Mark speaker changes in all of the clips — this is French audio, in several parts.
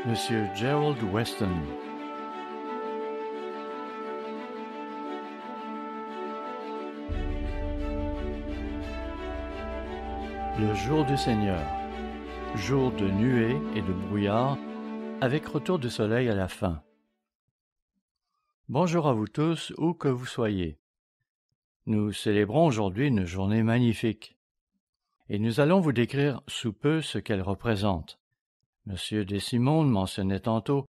Speaker 1: Monsieur Gerald Weston. Le jour du Seigneur, jour de nuée et de brouillard, avec retour du soleil à la fin. Bonjour à vous tous, où que vous soyez. Nous célébrons aujourd'hui une journée magnifique, et nous allons vous décrire sous peu ce qu'elle représente. Monsieur Desimones mentionnait tantôt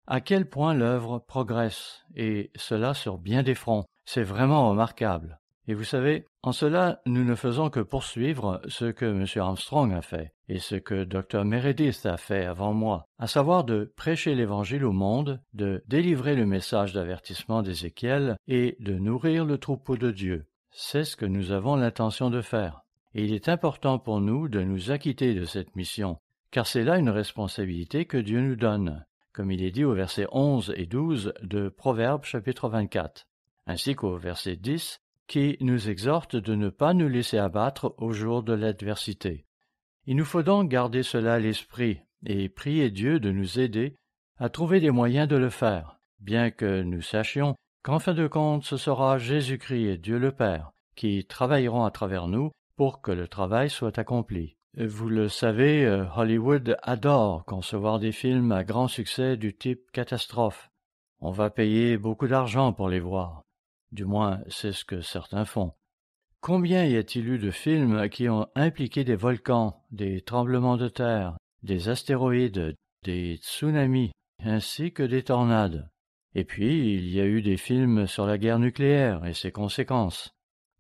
Speaker 1: à quel point l'œuvre progresse, et cela sur bien des fronts. C'est vraiment remarquable. Et vous savez, en cela, nous ne faisons que poursuivre ce que M. Armstrong a fait, et ce que Dr. Meredith a fait avant moi, à savoir de prêcher l'Évangile au monde, de délivrer le message d'avertissement d'Ézéchiel et de nourrir le troupeau de Dieu. C'est ce que nous avons l'intention de faire. Et il est important pour nous de nous acquitter de cette mission, car c'est là une responsabilité que Dieu nous donne, comme il est dit au verset 11 et 12 de Proverbes chapitre 24, ainsi qu'au verset 10, qui nous exhorte de ne pas nous laisser abattre au jour de l'adversité. Il nous faut donc garder cela à l'esprit et prier Dieu de nous aider à trouver des moyens de le faire, bien que nous sachions qu'en fin de compte ce sera Jésus-Christ et Dieu le Père qui travailleront à travers nous pour que le travail soit accompli. Vous le savez, Hollywood adore concevoir des films à grand succès du type catastrophe. On va payer beaucoup d'argent pour les voir. Du moins, c'est ce que certains font. Combien y a-t-il eu de films qui ont impliqué des volcans, des tremblements de terre, des astéroïdes, des tsunamis, ainsi que des tornades? Et puis, il y a eu des films sur la guerre nucléaire et ses conséquences.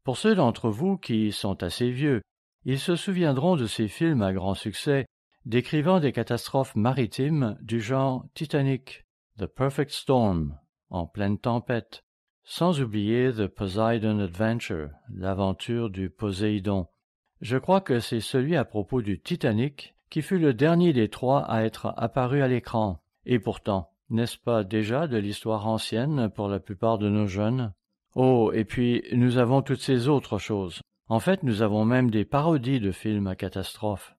Speaker 1: Pour ceux d'entre vous qui sont assez vieux, ils se souviendront de ces films à grand succès décrivant des catastrophes maritimes du genre Titanic, The Perfect Storm, en pleine tempête, sans oublier The Poseidon Adventure, l'aventure du Poséidon. Je crois que c'est celui à propos du Titanic qui fut le dernier des trois à être apparu à l'écran. Et pourtant, n'est-ce pas déjà de l'histoire ancienne pour la plupart de nos jeunes? Oh, et puis nous avons toutes ces autres choses. En fait, nous avons même des parodies de films à catastrophes.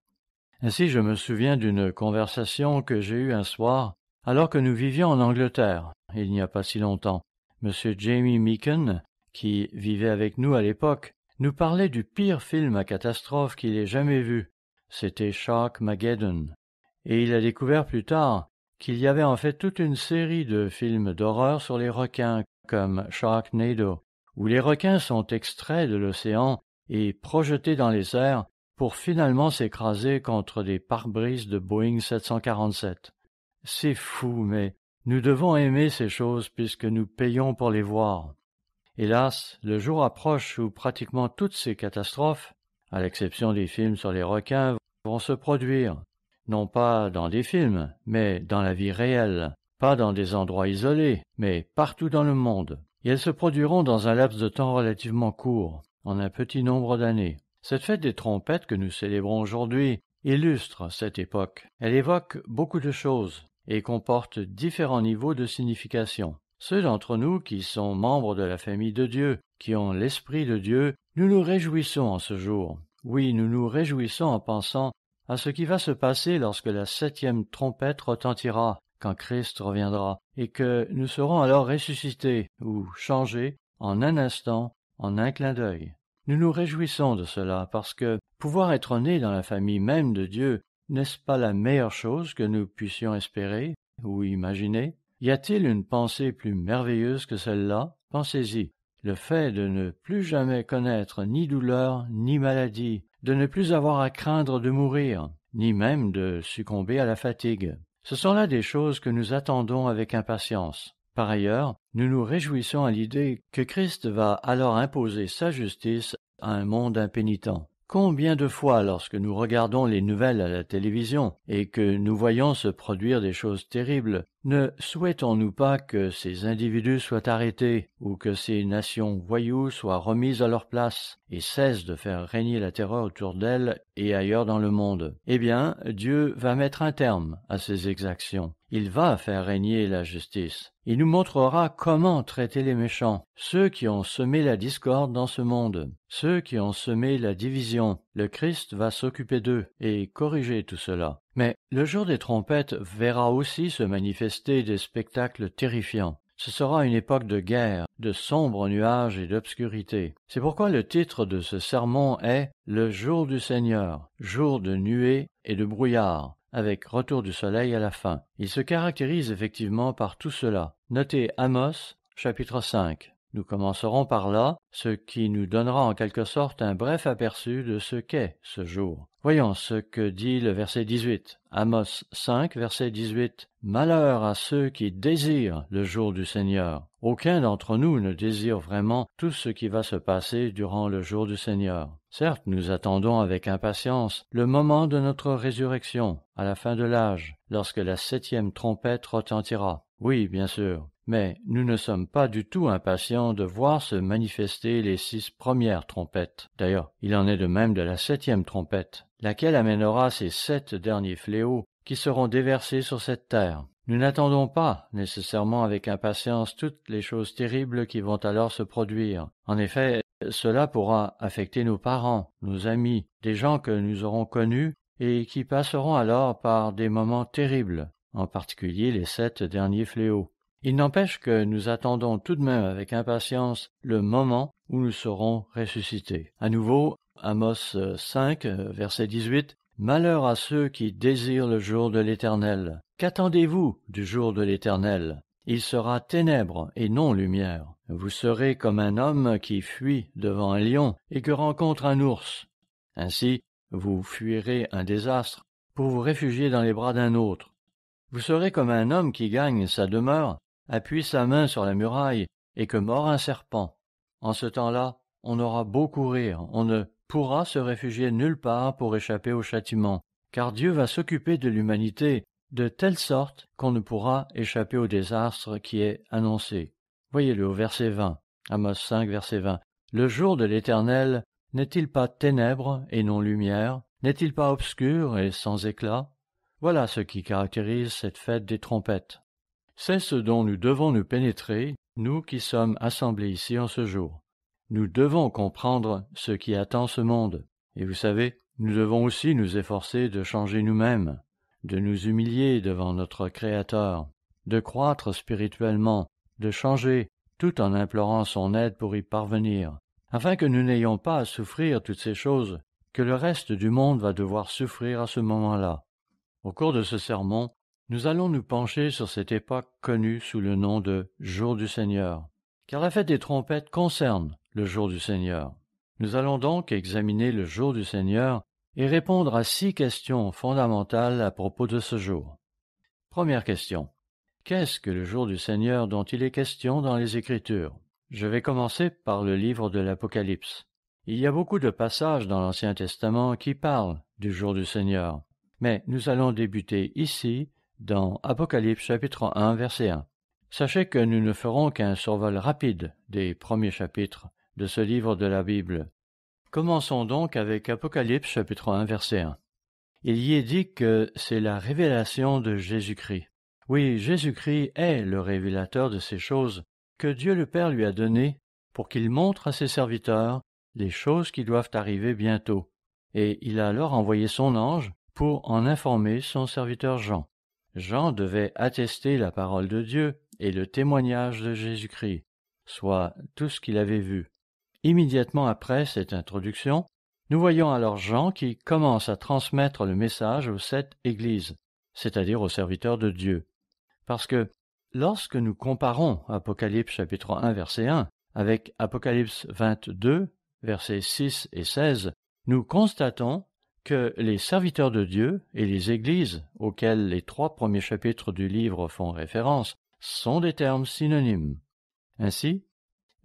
Speaker 1: Ainsi, je me souviens d'une conversation que j'ai eue un soir alors que nous vivions en Angleterre, il n'y a pas si longtemps. Monsieur Jamie Meakin, qui vivait avec nous à l'époque, nous parlait du pire film à catastrophe qu'il ait jamais vu. C'était Sharkmageddon. Et il a découvert plus tard qu'il y avait en fait toute une série de films d'horreur sur les requins, comme Sharknado, où les requins sont extraits de l'océan et projetés dans les airs pour finalement s'écraser contre des pare-brises de Boeing 747. C'est fou, mais nous devons aimer ces choses puisque nous payons pour les voir. Hélas, le jour approche où pratiquement toutes ces catastrophes, à l'exception des films sur les requins, vont se produire, non pas dans des films, mais dans la vie réelle, pas dans des endroits isolés, mais partout dans le monde. Et elles se produiront dans un laps de temps relativement court, en un petit nombre d'années. Cette fête des trompettes que nous célébrons aujourd'hui illustre cette époque. Elle évoque beaucoup de choses et comporte différents niveaux de signification. Ceux d'entre nous qui sont membres de la famille de Dieu, qui ont l'Esprit de Dieu, nous nous réjouissons en ce jour. Oui, nous nous réjouissons en pensant à ce qui va se passer lorsque la 7e trompette retentira, quand Christ reviendra, et que nous serons alors ressuscités ou changés en un instant, en un clin d'œil. Nous nous réjouissons de cela parce que pouvoir être nés dans la famille même de Dieu, n'est-ce pas la meilleure chose que nous puissions espérer ou imaginer? Y a-t-il une pensée plus merveilleuse que celle-là? Pensez-y. Le fait de ne plus jamais connaître ni douleur ni maladie, de ne plus avoir à craindre de mourir, ni même de succomber à la fatigue. Ce sont là des choses que nous attendons avec impatience. Par ailleurs, nous nous réjouissons à l'idée que Christ va alors imposer sa justice à un monde impénitent. Combien de fois, lorsque nous regardons les nouvelles à la télévision et que nous voyons se produire des choses terribles, ne souhaitons-nous pas que ces individus soient arrêtés ou que ces nations voyous soient remises à leur place et cessent de faire régner la terreur autour d'elles et ailleurs dans le monde? Eh bien, Dieu va mettre un terme à ces exactions. Il va faire régner la justice. Il nous montrera comment traiter les méchants, ceux qui ont semé la discorde dans ce monde, ceux qui ont semé la division, Le Christ va s'occuper d'eux et corriger tout cela. Mais le jour des trompettes verra aussi se manifester des spectacles terrifiants. Ce sera une époque de guerre, de sombres nuages et d'obscurité. C'est pourquoi le titre de ce sermon est « Le jour du Seigneur », jour de nuées et de brouillard, avec retour du soleil à la fin. Il se caractérise effectivement par tout cela. Notez Amos, chapitre 5. Nous commencerons par là, ce qui nous donnera en quelque sorte un bref aperçu de ce qu'est ce jour. Voyons ce que dit le verset 18. Amos 5, verset 18. « Malheur à ceux qui désirent le jour du Seigneur. » Aucun d'entre nous ne désire vraiment tout ce qui va se passer durant le jour du Seigneur. Certes, nous attendons avec impatience le moment de notre résurrection, à la fin de l'âge, lorsque la 7e trompette retentira. Oui, bien sûr. Mais nous ne sommes pas du tout impatients de voir se manifester les 6 premières trompettes. D'ailleurs, il en est de même de la 7e trompette, laquelle amènera ces 7 derniers fléaux qui seront déversés sur cette terre. Nous n'attendons pas nécessairement avec impatience toutes les choses terribles qui vont alors se produire. En effet, cela pourra affecter nos parents, nos amis, des gens que nous aurons connus et qui passeront alors par des moments terribles, en particulier les 7 derniers fléaux. Il n'empêche que nous attendons tout de même avec impatience le moment où nous serons ressuscités. À nouveau, Amos 5, verset 18, « Malheur à ceux qui désirent le jour de l'Éternel. Qu'attendez-vous du jour de l'Éternel? Il sera ténèbres et non lumière. Vous serez comme un homme qui fuit devant un lion et que rencontre un ours. Ainsi, vous fuirez un désastre pour vous réfugier dans les bras d'un autre. Vous serez comme un homme qui gagne sa demeure, appuie sa main sur la muraille et que mord un serpent. En ce temps-là, on aura beau courir, on ne pourra se réfugier nulle part pour échapper au châtiment, car Dieu va s'occuper de l'humanité de telle sorte qu'on ne pourra échapper au désastre qui est annoncé. Voyez-le au verset 20, Amos 5, verset 20. « Le jour de l'Éternel n'est-il pas ténèbres et non lumière? N'est-il pas obscur et sans éclat? » Voilà ce qui caractérise cette fête des trompettes. C'est ce dont nous devons nous pénétrer, nous qui sommes assemblés ici en ce jour. Nous devons comprendre ce qui attend ce monde. Et vous savez, nous devons aussi nous efforcer de changer nous-mêmes, de nous humilier devant notre Créateur, de croître spirituellement, de changer tout en implorant son aide pour y parvenir, afin que nous n'ayons pas à souffrir toutes ces choses que le reste du monde va devoir souffrir à ce moment-là. Au cours de ce sermon, nous allons nous pencher sur cette époque connue sous le nom de Jour du Seigneur, car la fête des trompettes concerne le Jour du Seigneur. Nous allons donc examiner le Jour du Seigneur et répondre à 6 questions fondamentales à propos de ce jour. Première question. Qu'est-ce que le Jour du Seigneur dont il est question dans les Écritures? Je vais commencer par le livre de l'Apocalypse. Il y a beaucoup de passages dans l'Ancien Testament qui parlent du Jour du Seigneur, mais nous allons débuter ici dans Apocalypse chapitre 1, verset 1. Sachez que nous ne ferons qu'un survol rapide des premiers chapitres de ce livre de la Bible. Commençons donc avec Apocalypse chapitre 1, verset 1. Il y est dit que c'est la révélation de Jésus-Christ. Oui, Jésus-Christ est le révélateur de ces choses que Dieu le Père lui a données pour qu'il montre à ses serviteurs les choses qui doivent arriver bientôt. Et il a alors envoyé son ange pour en informer son serviteur Jean. Jean devait attester la parole de Dieu et le témoignage de Jésus-Christ, soit tout ce qu'il avait vu. Immédiatement après cette introduction, nous voyons alors Jean qui commence à transmettre le message aux 7 églises, c'est-à-dire aux serviteurs de Dieu. Parce que lorsque nous comparons Apocalypse chapitre 1 verset 1 avec Apocalypse 22 versets 6 et 16, nous constatons que les serviteurs de Dieu et les églises auxquelles les 3 premiers chapitres du livre font référence sont des termes synonymes. Ainsi,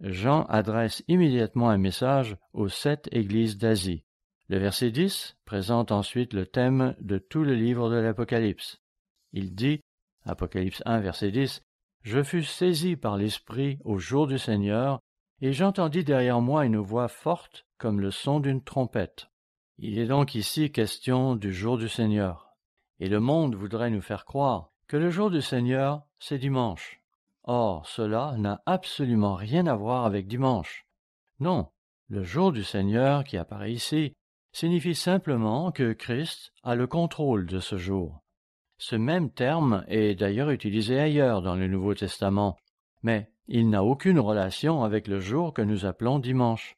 Speaker 1: Jean adresse immédiatement un message aux 7 églises d'Asie. Le verset 10 présente ensuite le thème de tout le livre de l'Apocalypse. Il dit, Apocalypse 1, verset 10, « Je fus saisi par l'Esprit au jour du Seigneur, et j'entendis derrière moi une voix forte comme le son d'une trompette. » Il est donc ici question du jour du Seigneur. Et le monde voudrait nous faire croire que le jour du Seigneur, c'est dimanche. Or, cela n'a absolument rien à voir avec dimanche. Non, le jour du Seigneur qui apparaît ici signifie simplement que Christ a le contrôle de ce jour. Ce même terme est d'ailleurs utilisé ailleurs dans le Nouveau Testament, mais il n'a aucune relation avec le jour que nous appelons dimanche.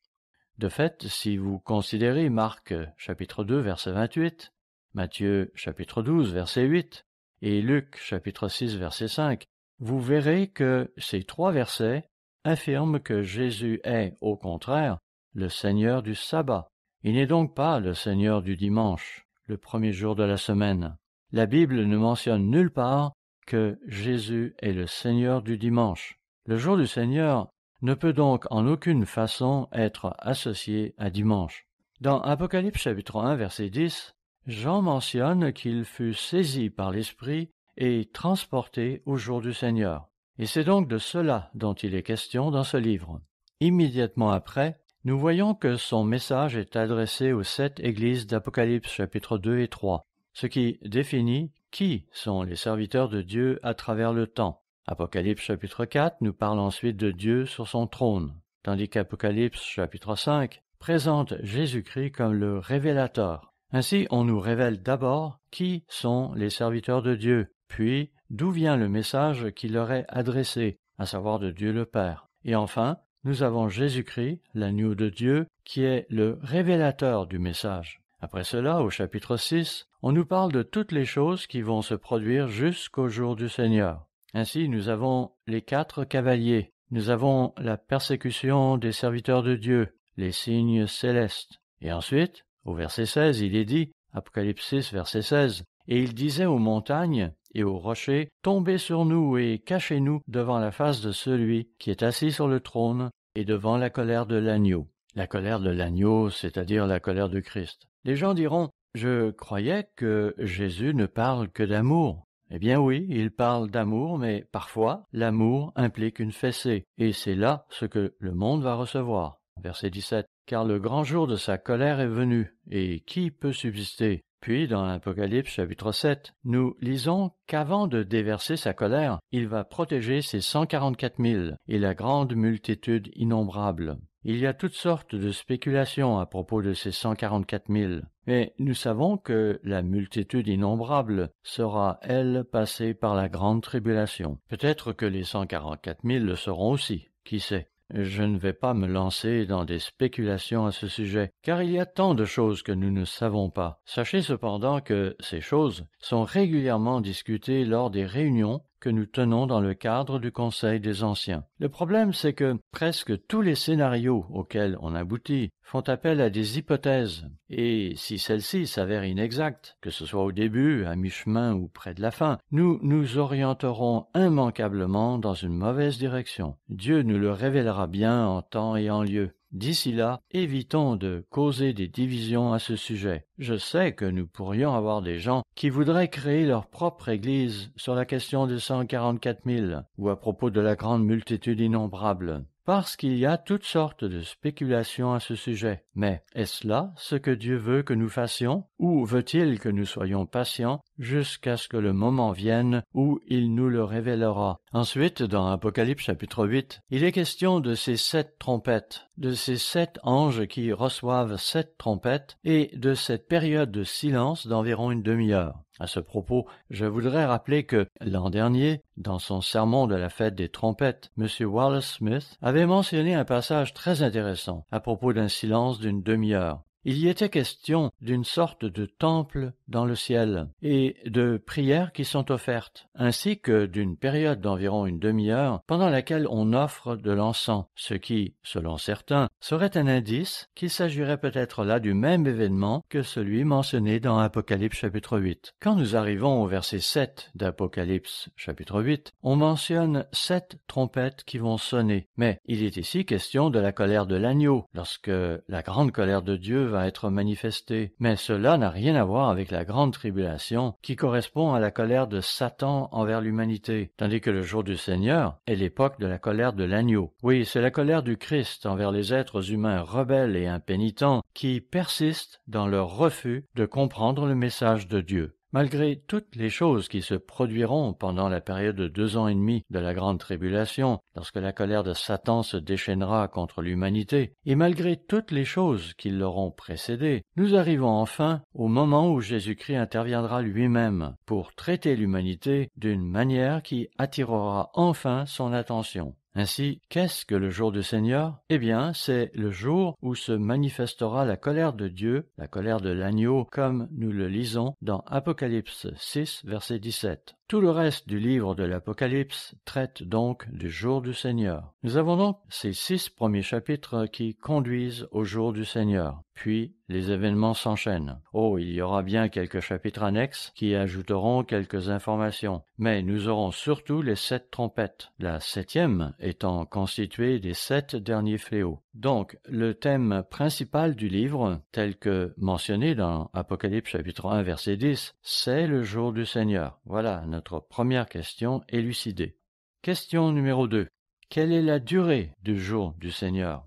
Speaker 1: De fait, si vous considérez Marc chapitre 2 verset 28, Matthieu chapitre 12 verset 8 et Luc chapitre 6 verset 5, vous verrez que ces 3 versets affirment que Jésus est, au contraire, le Seigneur du sabbat. Il n'est donc pas le Seigneur du dimanche, le premier jour de la semaine. La Bible ne mentionne nulle part que Jésus est le Seigneur du dimanche. Le jour du Seigneur ne peut donc en aucune façon être associé à dimanche. Dans Apocalypse chapitre 1 verset 10, Jean mentionne qu'il fut saisi par l'Esprit et transporté au jour du Seigneur. Et c'est donc de cela dont il est question dans ce livre. Immédiatement après, nous voyons que son message est adressé aux 7 églises d'Apocalypse chapitre 2 et 3, ce qui définit qui sont les serviteurs de Dieu à travers le temps. Apocalypse chapitre 4 nous parle ensuite de Dieu sur son trône, tandis qu'Apocalypse chapitre 5 présente Jésus-Christ comme le révélateur. Ainsi, on nous révèle d'abord qui sont les serviteurs de Dieu, puis d'où vient le message qui leur est adressé, à savoir de Dieu le Père. Et enfin, nous avons Jésus-Christ, l'agneau de Dieu, qui est le révélateur du message. Après cela, au chapitre 6, on nous parle de toutes les choses qui vont se produire jusqu'au jour du Seigneur. Ainsi, nous avons les 4 cavaliers, nous avons la persécution des serviteurs de Dieu, les signes célestes. Et ensuite, au verset 16, il est dit, Apocalypse 6, verset 16, « Et il disait aux montagnes et aux rochers, tombez sur nous et cachez-nous devant la face de celui qui est assis sur le trône et devant la colère de l'agneau. » La colère de l'agneau, c'est-à-dire la colère de Christ. Les gens diront, « Je croyais que Jésus ne parle que d'amour. » Eh bien oui, il parle d'amour, mais parfois, l'amour implique une fessée, et c'est là ce que le monde va recevoir. Verset 17. « Car le grand jour de sa colère est venu, et qui peut subsister ?» Puis, dans l'Apocalypse chapitre 7, nous lisons qu'avant de déverser sa colère, il va protéger ses 144 000 et la grande multitude innombrable. Il y a toutes sortes de spéculations à propos de ces 144 000, mais nous savons que la multitude innombrable sera, elle, passée par la grande tribulation. Peut-être que les 144 000 le seront aussi, qui sait. Je ne vais pas me lancer dans des spéculations à ce sujet, car il y a tant de choses que nous ne savons pas. Sachez cependant que ces choses sont régulièrement discutées lors des réunions que nous tenons dans le cadre du Conseil des Anciens. Le problème, c'est que presque tous les scénarios auxquels on aboutit font appel à des hypothèses, et si celles-ci s'avèrent inexactes, que ce soit au début, à mi-chemin ou près de la fin, nous nous orienterons immanquablement dans une mauvaise direction. Dieu nous le révélera bien en temps et en lieu. D'ici là, évitons de causer des divisions à ce sujet. Je sais que nous pourrions avoir des gens qui voudraient créer leur propre Église sur la question des 144 000 ou à propos de la grande multitude innombrable, parce qu'il y a toutes sortes de spéculations à ce sujet. Mais est-ce là ce que Dieu veut que nous fassions, ou veut-il que nous soyons patients jusqu'à ce que le moment vienne où il nous le révélera? Ensuite, dans Apocalypse chapitre 8, il est question de ces 7 trompettes, de ces 7 anges qui reçoivent 7 trompettes et de cette période de silence d'environ une demi-heure. À ce propos, je voudrais rappeler que, l'an dernier, dans son sermon de la fête des trompettes, M. Wallace Smith avait mentionné un passage très intéressant à propos d'un silence d'une demi-heure. Il y était question d'une sorte de temple dans le ciel et de prières qui sont offertes, ainsi que d'une période d'environ une demi-heure pendant laquelle on offre de l'encens, ce qui, selon certains, serait un indice qu'il s'agirait peut-être là du même événement que celui mentionné dans Apocalypse chapitre 8. Quand nous arrivons au verset 7 d'Apocalypse chapitre 8, on mentionne 7 trompettes qui vont sonner, mais il est ici question de la colère de l'agneau, lorsque la grande colère de Dieu va être manifestée. Mais cela n'a rien à voir avec la grande tribulation qui correspond à la colère de Satan envers l'humanité, tandis que le jour du Seigneur est l'époque de la colère de l'agneau. Oui, c'est la colère du Christ envers les êtres humains rebelles et impénitents qui persistent dans leur refus de comprendre le message de Dieu. Malgré toutes les choses qui se produiront pendant la période de 2 ans et demi de la grande tribulation, lorsque la colère de Satan se déchaînera contre l'humanité, et malgré toutes les choses qui l'auront précédé, nous arrivons enfin au moment où Jésus-Christ interviendra lui-même pour traiter l'humanité d'une manière qui attirera enfin son attention. Ainsi, qu'est-ce que le jour du Seigneur? Eh bien, c'est le jour où se manifestera la colère de Dieu, la colère de l'agneau, comme nous le lisons dans Apocalypse 6, verset 17. Tout le reste du livre de l'Apocalypse traite donc du jour du Seigneur. Nous avons donc ces 6 premiers chapitres qui conduisent au jour du Seigneur. Puis, les événements s'enchaînent. Oh, il y aura bien quelques chapitres annexes qui ajouteront quelques informations. Mais nous aurons surtout les 7 trompettes, la 7e étant constituée des 7 derniers fléaux. Donc, le thème principal du livre, tel que mentionné dans Apocalypse chapitre 1, verset 10, c'est le jour du Seigneur. Voilà notre première question élucidée. Question numéro 2. Quelle est la durée du jour du Seigneur?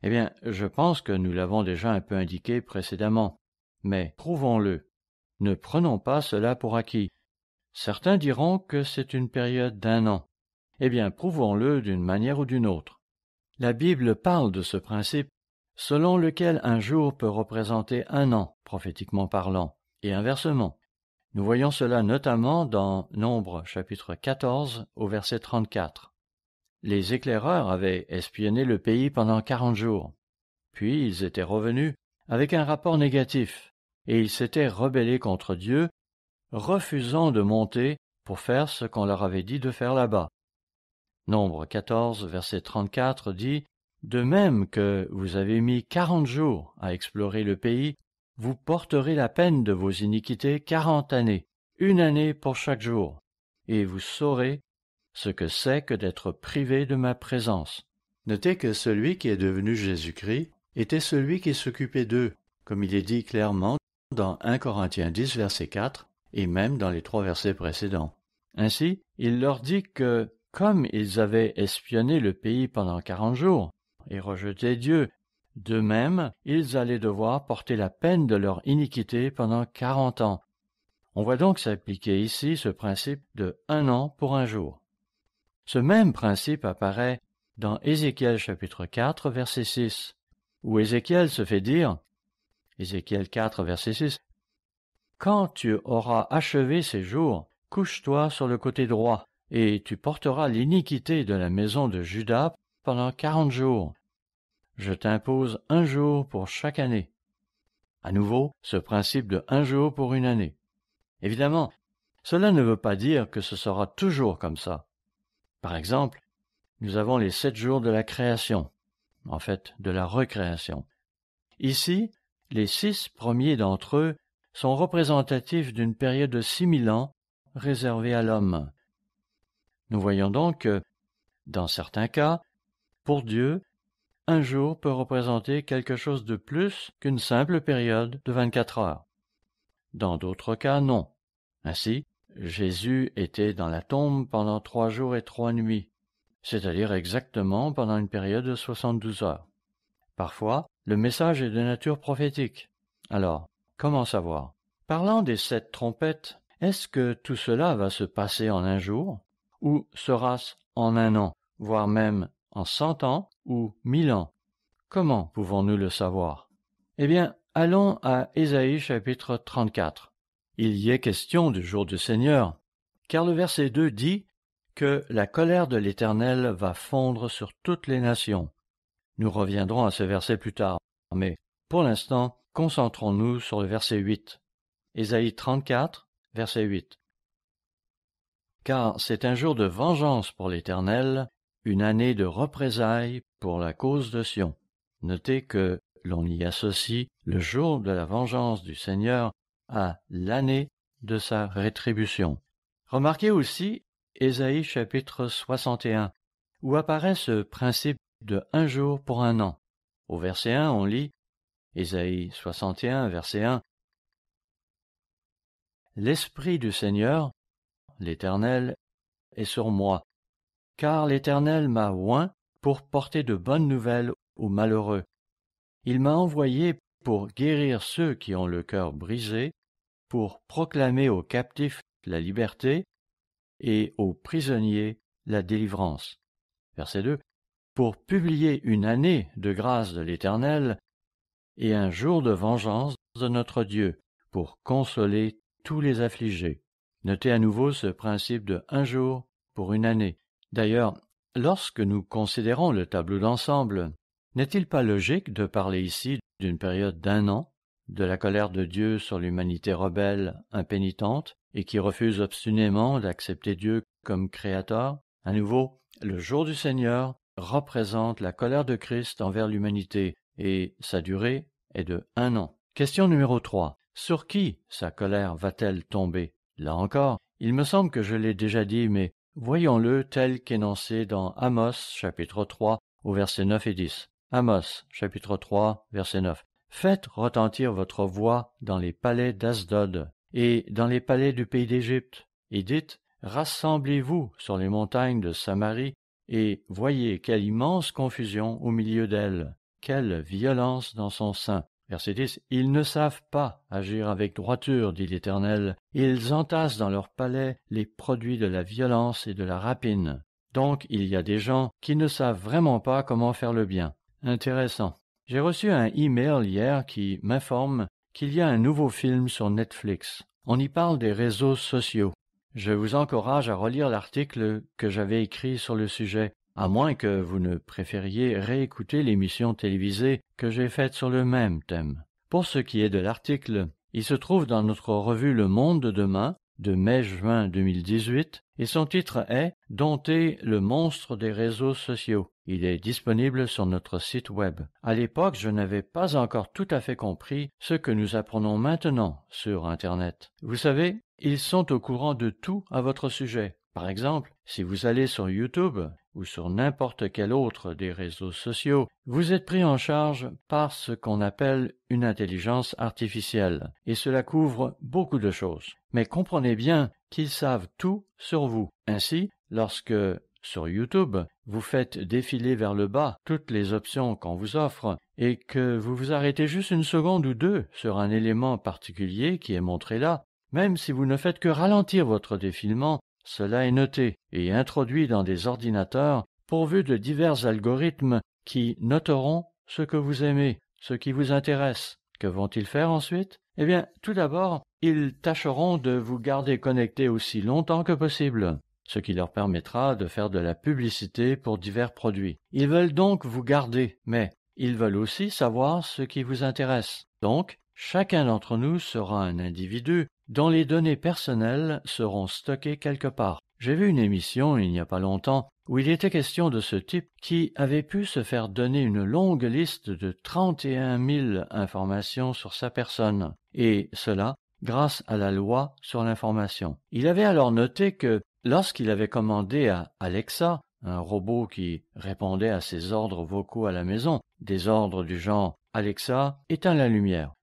Speaker 1: Eh bien, je pense que nous l'avons déjà un peu indiqué précédemment, mais prouvons-le. Ne prenons pas cela pour acquis. Certains diront que c'est une période d'1 an. Eh bien, prouvons-le d'une manière ou d'une autre. La Bible parle de ce principe selon lequel un jour peut représenter 1 an, prophétiquement parlant, et inversement. Nous voyons cela notamment dans Nombre chapitre 14 au verset 34. Les éclaireurs avaient espionné le pays pendant 40 jours. Puis ils étaient revenus avec un rapport négatif, et ils s'étaient rebellés contre Dieu, refusant de monter pour faire ce qu'on leur avait dit de faire là-bas. Nombre 14, verset 34 dit « De même que vous avez mis 40 jours à explorer le pays, vous porterez la peine de vos iniquités 40 années, 1 année pour chaque jour, et vous saurez ce que c'est que d'être privé de ma présence. » Notez que celui qui est devenu Jésus-Christ était celui qui s'occupait d'eux, comme il est dit clairement dans 1 Corinthiens 10, verset 4, et même dans les 3 versets précédents. Ainsi, il leur dit que, comme ils avaient espionné le pays pendant 40 jours et rejeté Dieu, d'eux-mêmes, ils allaient devoir porter la peine de leur iniquité pendant 40 ans. On voit donc s'appliquer ici ce principe de 1 an pour 1 jour. Ce même principe apparaît dans Ézéchiel chapitre 4, verset 6, où Ézéchiel se fait dire, Ézéchiel 4, verset 6, « Quand tu auras achevé ces jours, couche-toi sur le côté droit, et tu porteras l'iniquité de la maison de Juda pendant 40 jours. Je t'impose 1 jour pour chaque année. » À nouveau, ce principe de 1 jour pour 1 année. Évidemment, cela ne veut pas dire que ce sera toujours comme ça. Par exemple, nous avons les 7 jours de la création, en fait, de la recréation. Ici, les 6 premiers d'entre eux sont représentatifs d'une période de 6000 ans réservée à l'homme. Nous voyons donc que, dans certains cas, pour Dieu, 1 jour peut représenter quelque chose de plus qu'une simple période de 24 heures. Dans d'autres cas, non. Ainsi, Jésus était dans la tombe pendant 3 jours et 3 nuits, c'est-à-dire exactement pendant une période de 72 heures. Parfois, le message est de nature prophétique. Alors, comment savoir? Parlant des 7 trompettes, est-ce que tout cela va se passer en 1 jour, ou sera-ce en 1 an, voire même en 100 ans ou 1000 ans? Comment pouvons-nous le savoir? Eh bien, allons à Ésaïe chapitre 34. Il y est question du jour du Seigneur, car le verset 2 dit que la colère de l'Éternel va fondre sur toutes les nations. Nous reviendrons à ce verset plus tard, mais pour l'instant, concentrons-nous sur le verset 8. Ésaïe 34, verset 8. Car c'est un jour de vengeance pour l'Éternel, une année de représailles pour la cause de Sion. Notez que l'on y associe le jour de la vengeance du Seigneur à l'année de sa rétribution. Remarquez aussi Ésaïe chapitre 61, où apparaît ce principe de 1 jour pour 1 an. Au verset 1, on lit Ésaïe 61, verset 1. « L'Esprit du Seigneur, l'Éternel, est sur moi, car l'Éternel m'a oint pour porter de bonnes nouvelles aux malheureux. Il m'a envoyé pour guérir ceux qui ont le cœur brisé, pour proclamer aux captifs la liberté et aux prisonniers la délivrance. Verset 2. Pour publier une année de grâce de l'Éternel et un jour de vengeance de notre Dieu, pour consoler tous les affligés. Notez à nouveau ce principe de un jour pour une année. D'ailleurs, lorsque nous considérons le tableau d'ensemble, n'est-il pas logique de parler ici d'une période d'1 an, de la colère de Dieu sur l'humanité rebelle, impénitente, et qui refuse obstinément d'accepter Dieu comme créateur? À nouveau, le jour du Seigneur représente la colère de Christ envers l'humanité, et sa durée est de 1 an. Question numéro 3. Sur qui sa colère va-t-elle tomber? Là encore, il me semble que je l'ai déjà dit, mais voyons-le tel qu'énoncé dans Amos, chapitre 3, au verset 9 et 10. Amos, chapitre 3, verset 9. Faites retentir votre voix dans les palais d'Asdod et dans les palais du pays d'Égypte, et dites, rassemblez-vous sur les montagnes de Samarie, et voyez quelle immense confusion au milieu d'elles, quelle violence dans son sein. Verset 10. Ils ne savent pas agir avec droiture, dit l'Éternel. Ils entassent dans leurs palais les produits de la violence et de la rapine. Donc il y a des gens qui ne savent vraiment pas comment faire le bien. Intéressant. J'ai reçu un email hier qui m'informe qu'il y a un nouveau film sur Netflix. On y parle des réseaux sociaux. Je vous encourage à relire l'article que j'avais écrit sur le sujet, à moins que vous ne préfériez réécouter l'émission télévisée que j'ai faite sur le même thème. Pour ce qui est de l'article, il se trouve dans notre revue Le Monde de demain, de mai-juin 2018, et son titre est « Dompter le monstre des réseaux sociaux ». Il est disponible sur notre site web. À l'époque, je n'avais pas encore tout à fait compris ce que nous apprenons maintenant sur Internet. Vous savez, ils sont au courant de tout à votre sujet. Par exemple, si vous allez sur YouTube ou sur n'importe quel autre des réseaux sociaux, vous êtes pris en charge par ce qu'on appelle une intelligence artificielle, et cela couvre beaucoup de choses. Mais comprenez bien qu'ils savent tout sur vous. Ainsi, lorsque, sur YouTube, vous faites défiler vers le bas toutes les options qu'on vous offre, et que vous vous arrêtez juste une seconde ou deux sur un élément particulier qui est montré là, même si vous ne faites que ralentir votre défilement, cela est noté et introduit dans des ordinateurs pourvus de divers algorithmes qui noteront ce que vous aimez, ce qui vous intéresse. Que vont-ils faire ensuite? Eh bien, tout d'abord, ils tâcheront de vous garder connecté aussi longtemps que possible, ce qui leur permettra de faire de la publicité pour divers produits. Ils veulent donc vous garder, mais ils veulent aussi savoir ce qui vous intéresse. Donc, chacun d'entre nous sera un individu dont les données personnelles seront stockées quelque part. J'ai vu une émission il n'y a pas longtemps où il était question de ce type qui avait pu se faire donner une longue liste de 31 000 informations sur sa personne, et cela grâce à la loi sur l'information. Il avait alors noté que lorsqu'il avait commandé à Alexa, un robot qui répondait à ses ordres vocaux à la maison, des ordres du genre « Alexa, éteins la lumière »,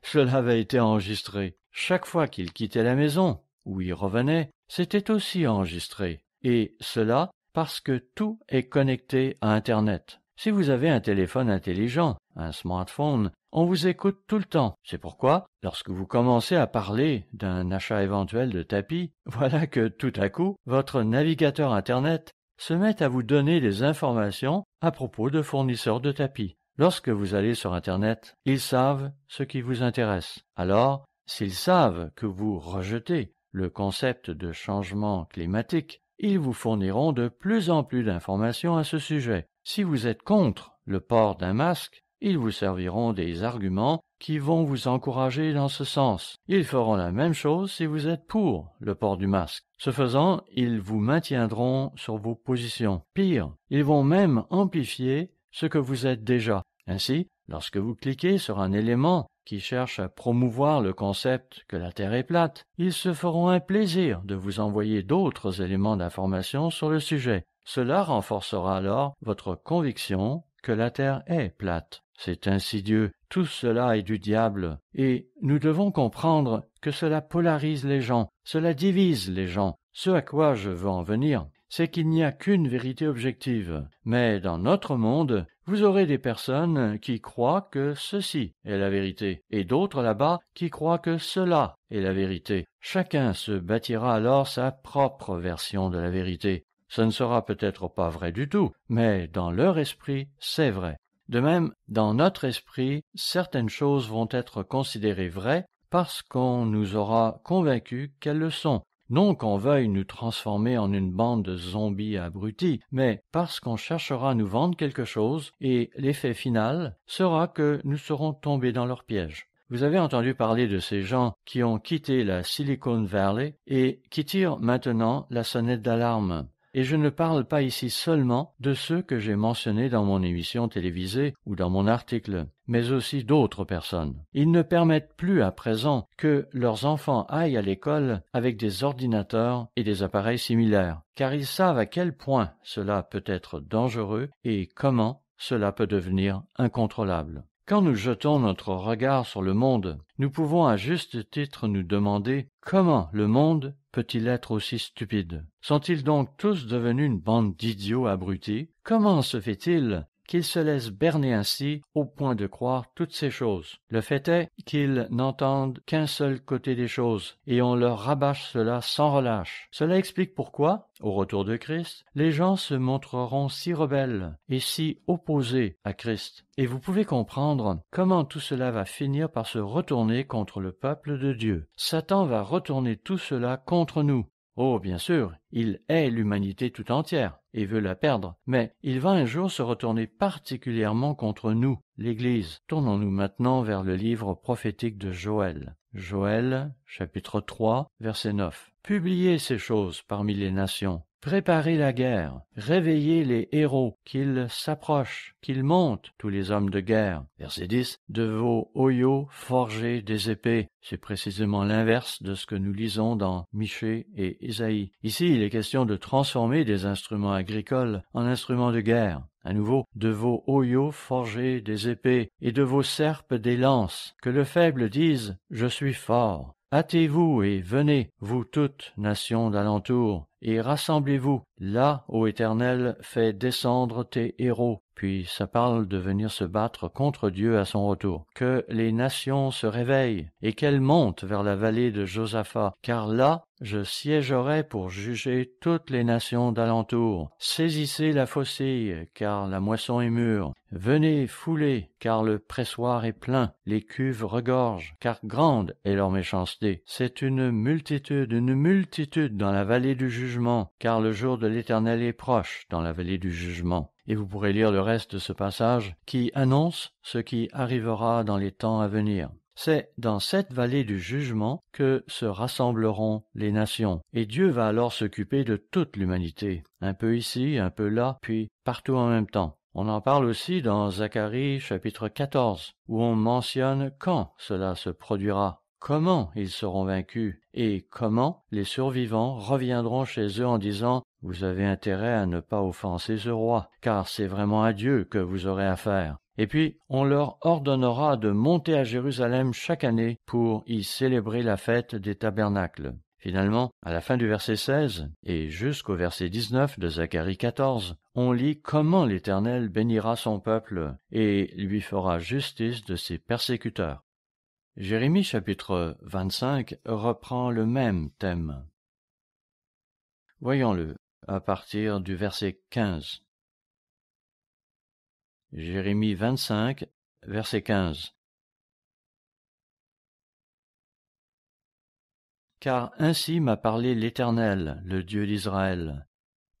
Speaker 1: cela avait été enregistré. Chaque fois qu'il quittait la maison, ou y revenait, c'était aussi enregistré. Et cela parce que tout est connecté à Internet. Si vous avez un téléphone intelligent, un smartphone, on vous écoute tout le temps. C'est pourquoi, lorsque vous commencez à parler d'un achat éventuel de tapis, voilà que tout à coup, votre navigateur Internet se met à vous donner des informations à propos de fournisseurs de tapis. Lorsque vous allez sur Internet, ils savent ce qui vous intéresse. Alors, s'ils savent que vous rejetez le concept de changement climatique, ils vous fourniront de plus en plus d'informations à ce sujet. Si vous êtes contre le port d'un masque, ils vous serviront des arguments qui vont vous encourager dans ce sens. Ils feront la même chose si vous êtes pour le port du masque. Ce faisant, ils vous maintiendront sur vos positions. Pire, ils vont même amplifier ce que vous êtes déjà. Ainsi, lorsque vous cliquez sur un élément qui cherche à promouvoir le concept que la Terre est plate, ils se feront un plaisir de vous envoyer d'autres éléments d'information sur le sujet. Cela renforcera alors votre conviction que la Terre est plate. C'est insidieux, tout cela est du diable, et nous devons comprendre que cela polarise les gens, cela divise les gens. Ce à quoi je veux en venir, c'est qu'il n'y a qu'une vérité objective. Mais dans notre monde, Vous aurez des personnes qui croient que ceci est la vérité, et d'autres là-bas qui croient que cela est la vérité. Chacun se bâtira alors sa propre version de la vérité. Ce ne sera peut-être pas vrai du tout, mais dans leur esprit, c'est vrai. De même, dans notre esprit, certaines choses vont être considérées vraies parce qu'on nous aura convaincus qu'elles le sont. Non qu'on veuille nous transformer en une bande de zombies abrutis, mais parce qu'on cherchera à nous vendre quelque chose et l'effet final sera que nous serons tombés dans leur piège. Vous avez entendu parler de ces gens qui ont quitté la Silicon Valley et qui tirent maintenant la sonnette d'alarme. Et je ne parle pas ici seulement de ceux que j'ai mentionnés dans mon émission télévisée ou dans mon article, mais aussi d'autres personnes. Ils ne permettent plus à présent que leurs enfants aillent à l'école avec des ordinateurs et des appareils similaires, car ils savent à quel point cela peut être dangereux et comment cela peut devenir incontrôlable. Quand nous jetons notre regard sur le monde, nous pouvons à juste titre nous demander comment le monde peut-il être aussi stupide? Sont-ils donc tous devenus une bande d'idiots abrutis? Comment se fait-il qu'ils se laissent berner ainsi au point de croire toutes ces choses? Le fait est qu'ils n'entendent qu'un seul côté des choses, et on leur rabâche cela sans relâche. Cela explique pourquoi, au retour de Christ, les gens se montreront si rebelles et si opposés à Christ. Et vous pouvez comprendre comment tout cela va finir par se retourner contre le peuple de Dieu. Satan va retourner tout cela contre nous. Oh, bien sûr, il hait l'humanité tout entière et veut la perdre, mais il va un jour se retourner particulièrement contre nous, l'Église. Tournons-nous maintenant vers le livre prophétique de Joël. Joël, chapitre 3, verset 9. Publiez ces choses parmi les nations. Préparez la guerre, réveillez les héros, qu'ils s'approchent, qu'ils montent, tous les hommes de guerre. Verset 10. De vos oyaux forgez des épées. C'est précisément l'inverse de ce que nous lisons dans Michée et Isaïe. Ici, il est question de transformer des instruments agricoles en instruments de guerre. À nouveau, de vos oyaux forgez des épées, et de vos serpes des lances. Que le faible dise, je suis fort. Hâtez-vous et venez, vous toutes, nations d'alentour, et rassemblez-vous. Là, ô Éternel, fais descendre tes héros. Puis ça parle de venir se battre contre Dieu à son retour. Que les nations se réveillent et qu'elles montent vers la vallée de Josaphat, car là, je siégerai pour juger toutes les nations d'alentour. Saisissez la faucille, car la moisson est mûre. Venez fouler, car le pressoir est plein. Les cuves regorgent, car grande est leur méchanceté. C'est une multitude dans la vallée du jugement, car le jour de l'Éternel est proche dans la vallée du jugement. Et vous pourrez lire le reste de ce passage qui annonce ce qui arrivera dans les temps à venir. C'est dans cette vallée du jugement que se rassembleront les nations, et Dieu va alors s'occuper de toute l'humanité, un peu ici, un peu là, puis partout en même temps. On en parle aussi dans Zacharie chapitre 14, où on mentionne quand cela se produira, comment ils seront vaincus, et comment les survivants reviendront chez eux en disant « Vous avez intérêt à ne pas offenser ce roi, car c'est vraiment à Dieu que vous aurez affaire. » Et puis, on leur ordonnera de monter à Jérusalem chaque année pour y célébrer la fête des tabernacles. Finalement, à la fin du verset 16 et jusqu'au verset 19 de Zacharie 14, on lit comment l'Éternel bénira son peuple et lui fera justice de ses persécuteurs. Jérémie chapitre 25 reprend le même thème. Voyons-le à partir du verset 15. Jérémie 25, verset 15. Car ainsi m'a parlé l'Éternel, le Dieu d'Israël.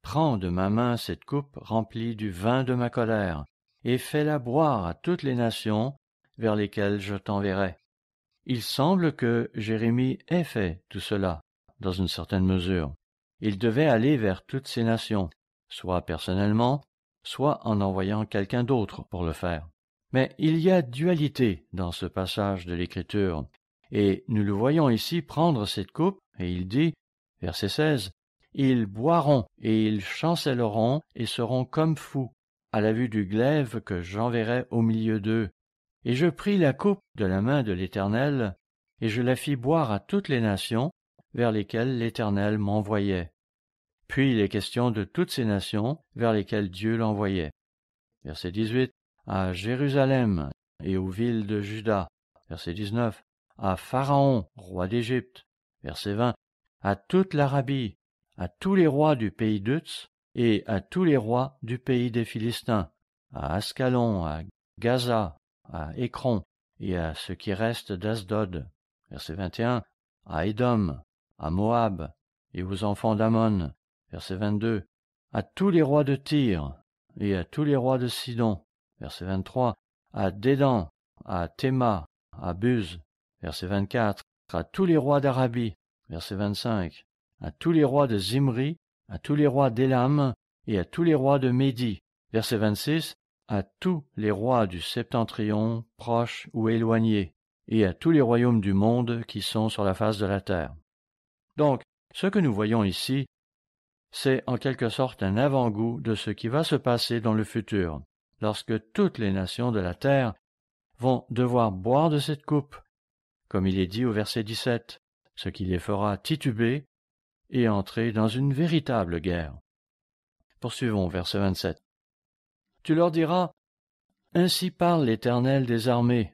Speaker 1: Prends de ma main cette coupe remplie du vin de ma colère, et fais-la boire à toutes les nations vers lesquelles je t'enverrai. Il semble que Jérémie ait fait tout cela, dans une certaine mesure. Il devait aller vers toutes ces nations, soit personnellement, soit en envoyant quelqu'un d'autre pour le faire. Mais il y a dualité dans ce passage de l'Écriture, et nous le voyons ici prendre cette coupe, et il dit, verset 16, « Ils boiront, et ils chancelleront, et seront comme fous, à la vue du glaive que j'enverrai au milieu d'eux. Et je pris la coupe de la main de l'Éternel, et je la fis boire à toutes les nations vers lesquelles l'Éternel m'envoyait. » Puis il est question de toutes ces nations vers lesquelles Dieu l'envoyait. Verset 18. à Jérusalem et aux villes de Juda. Verset 19. À Pharaon, roi d'Égypte. Verset 20. À toute l'Arabie, à tous les rois du pays d'Uz et à tous les rois du pays des Philistins, à Ascalon, à Gaza, à Écron et à ce qui reste d'Asdod. Verset 21. À Édom, à Moab et aux enfants d'Ammon. Verset 22. À tous les rois de Tyr et à tous les rois de Sidon. Verset 23. À Dédan, à Théma, à Buz. Verset 24. À tous les rois d'Arabie. Verset 25. À tous les rois de Zimri, à tous les rois d'Élam et à tous les rois de Médie. Verset 26. À tous les rois du septentrion, proches ou éloignés, et à tous les royaumes du monde qui sont sur la face de la terre. Donc, ce que nous voyons ici, c'est en quelque sorte un avant-goût de ce qui va se passer dans le futur, lorsque toutes les nations de la terre vont devoir boire de cette coupe, comme il est dit au verset 17, ce qui les fera tituber et entrer dans une véritable guerre. Poursuivons, verset 27. Tu leur diras, « Ainsi parle l'Éternel des armées,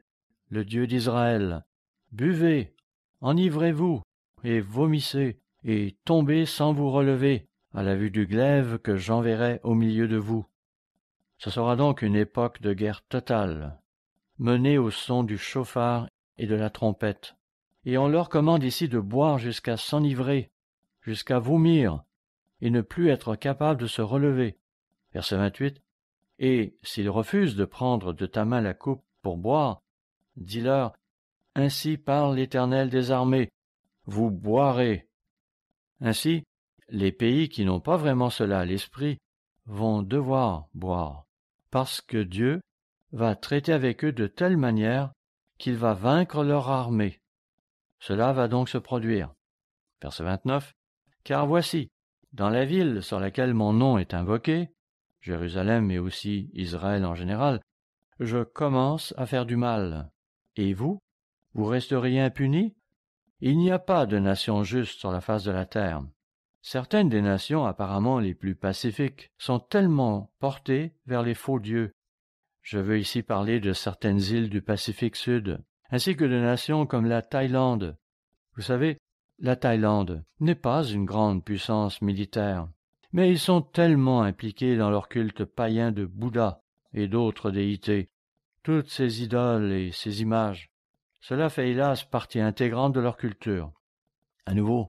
Speaker 1: le Dieu d'Israël. Buvez, enivrez-vous, et vomissez, et tombez sans vous relever, à la vue du glaive que j'enverrai au milieu de vous. » Ce sera donc une époque de guerre totale, menée au son du chauffard et de la trompette. Et on leur commande ici de boire jusqu'à s'enivrer, jusqu'à vomir, et ne plus être capable de se relever. Verset 28. Et s'ils refusent de prendre de ta main la coupe pour boire, dis-leur, « Ainsi parle l'Éternel des armées, vous boirez. » Ainsi, les pays qui n'ont pas vraiment cela à l'esprit vont devoir boire, parce que Dieu va traiter avec eux de telle manière qu'il va vaincre leur armée. Cela va donc se produire. Verset 29. Car voici, dans la ville sur laquelle mon nom est invoqué, Jérusalem et aussi Israël en général, je commence à faire du mal. Et vous resterez impunis? Il n'y a pas de nation juste sur la face de la terre. Certaines des nations apparemment les plus pacifiques sont tellement portées vers les faux dieux. Je veux ici parler de certaines îles du Pacifique Sud, ainsi que de nations comme la Thaïlande. Vous savez, la Thaïlande n'est pas une grande puissance militaire, mais ils sont tellement impliqués dans leur culte païen de Bouddha et d'autres déités, toutes ces idoles et ces images. Cela fait hélas partie intégrante de leur culture. À nouveau,